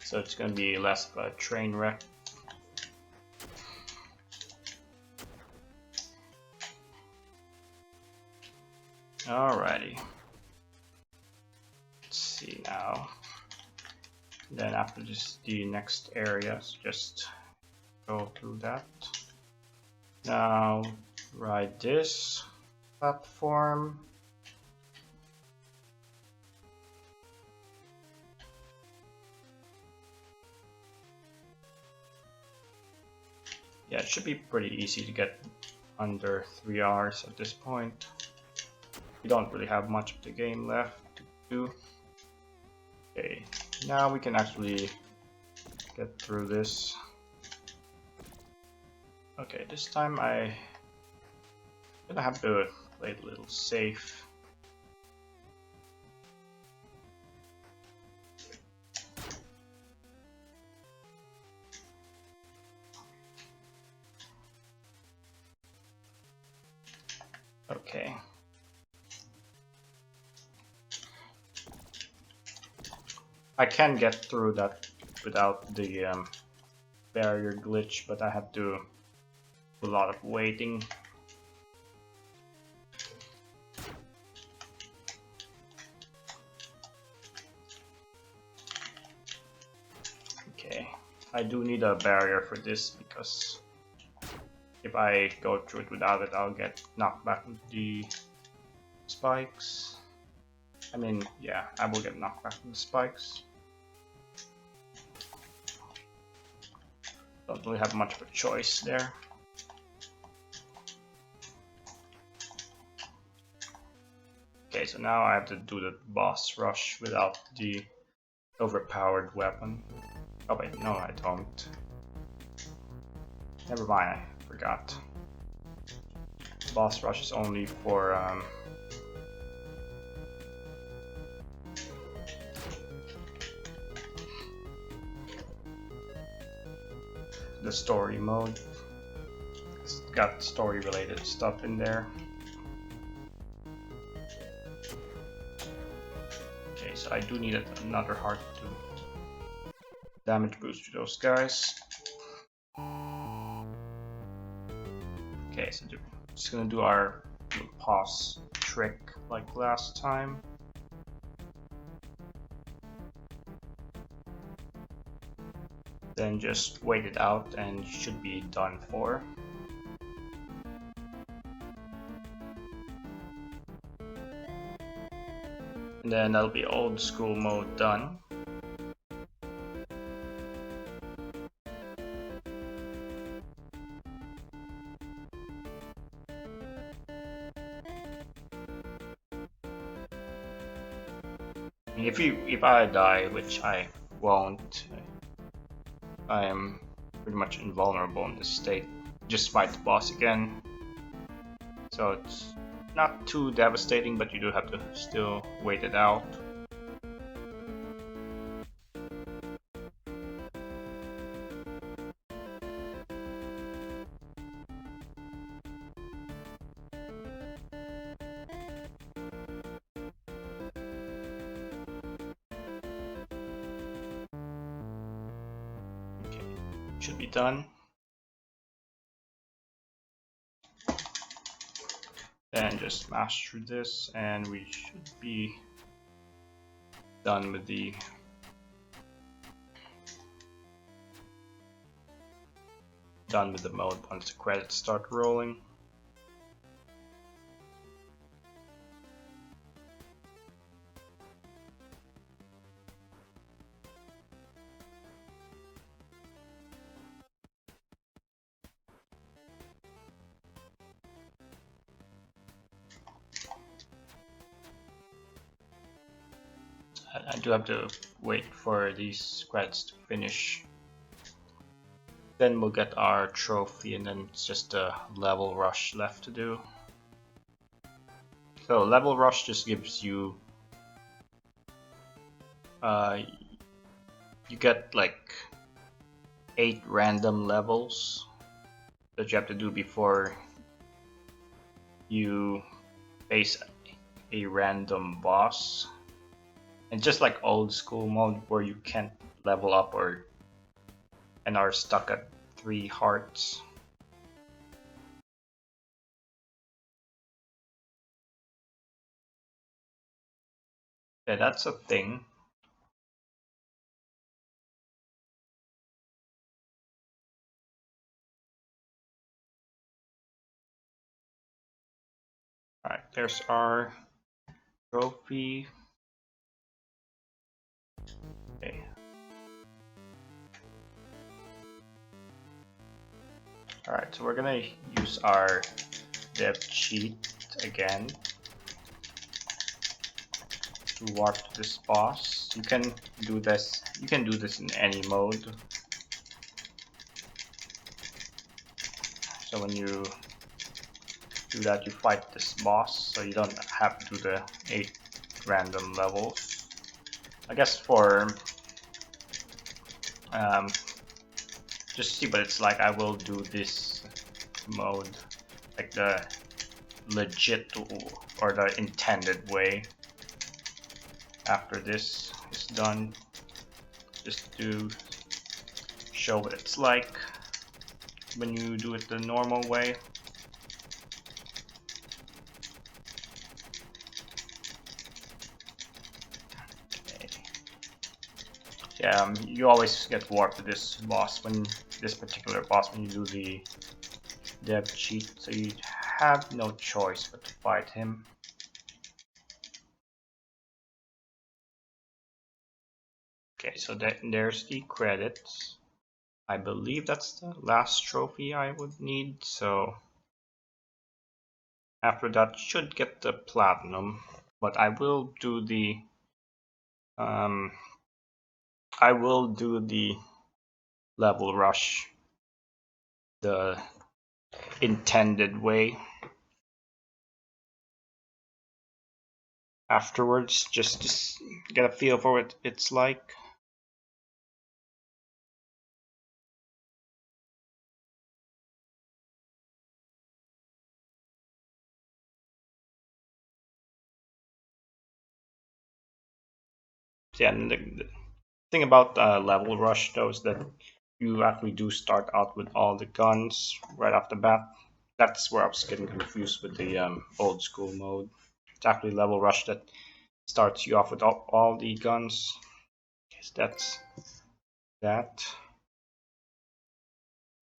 So it's gonna be less of a train wreck. Alrighty. Let's see now. Then after this, the next area, so just go through that. Now ride this platform. Yeah, it should be pretty easy to get under 3 hours at this point. We don't really have much of the game left to do. Okay, now we can actually get through this. Okay, this time I'm gonna have to play it a little safe. Okay. I can get through that without the barrier glitch, but I have to do a lot of waiting. Okay, I do need a barrier for this because if I go through it without it, I'll get knocked back into the spikes. I mean, yeah, I will get knocked back into the spikes. Don't really have much of a choice there. Okay, so now I have to do the boss rush without the overpowered weapon. Oh wait, no I don't. Never mind, I forgot. Boss rush is only for the story mode. It's got story related stuff in there. Okay, so I do need another heart to damage boost to those guys. so just gonna do our pause trick like last time. Then just wait it out and you should be done for. And then that'll be old school mode done. If I die, which I won't, I am pretty much invulnerable in this state. Just fight the boss again. So it's not too devastating, but you do have to still wait it out. Okay, should be done. Then just smash through this and we should be done with the mode once the credits start rolling. I do have to wait for these credits to finish. Then we'll get our trophy, and then it's just a level rush left to do. So level rush just gives you you get like 8 random levels that you have to do before you face a random boss. And just like old school mode where you can't level up and are stuck at 3 hearts. Yeah, that's a thing. Alright, there's our trophy. Okay. Alright, so we're gonna use our dev cheat again to warp to this boss. You can do this in any mode. So when you do that, you fight this boss, so you don't have to do the 8 random levels. I guess for just to see what it's like, I will do this mode like the legit or the intended way after this is done, just to show what it's like when you do it the normal way. Okay. Yeah, you always get warped to this boss when you do the dev cheat, so you have no choice but to fight him. Okay, so there's the credits. I believe that's the last trophy I would need, so after that should get the platinum, but I will do the level rush the intended way afterwards, just to get a feel for what it's like. Yeah, and the thing about level rush though is that you actually do start out with all the guns right off the bat. That's where I was getting confused with the old school mode. It's actually level rush that starts you off with all the guns. Okay, so that's that.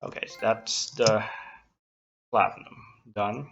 Okay, so that's the platinum done.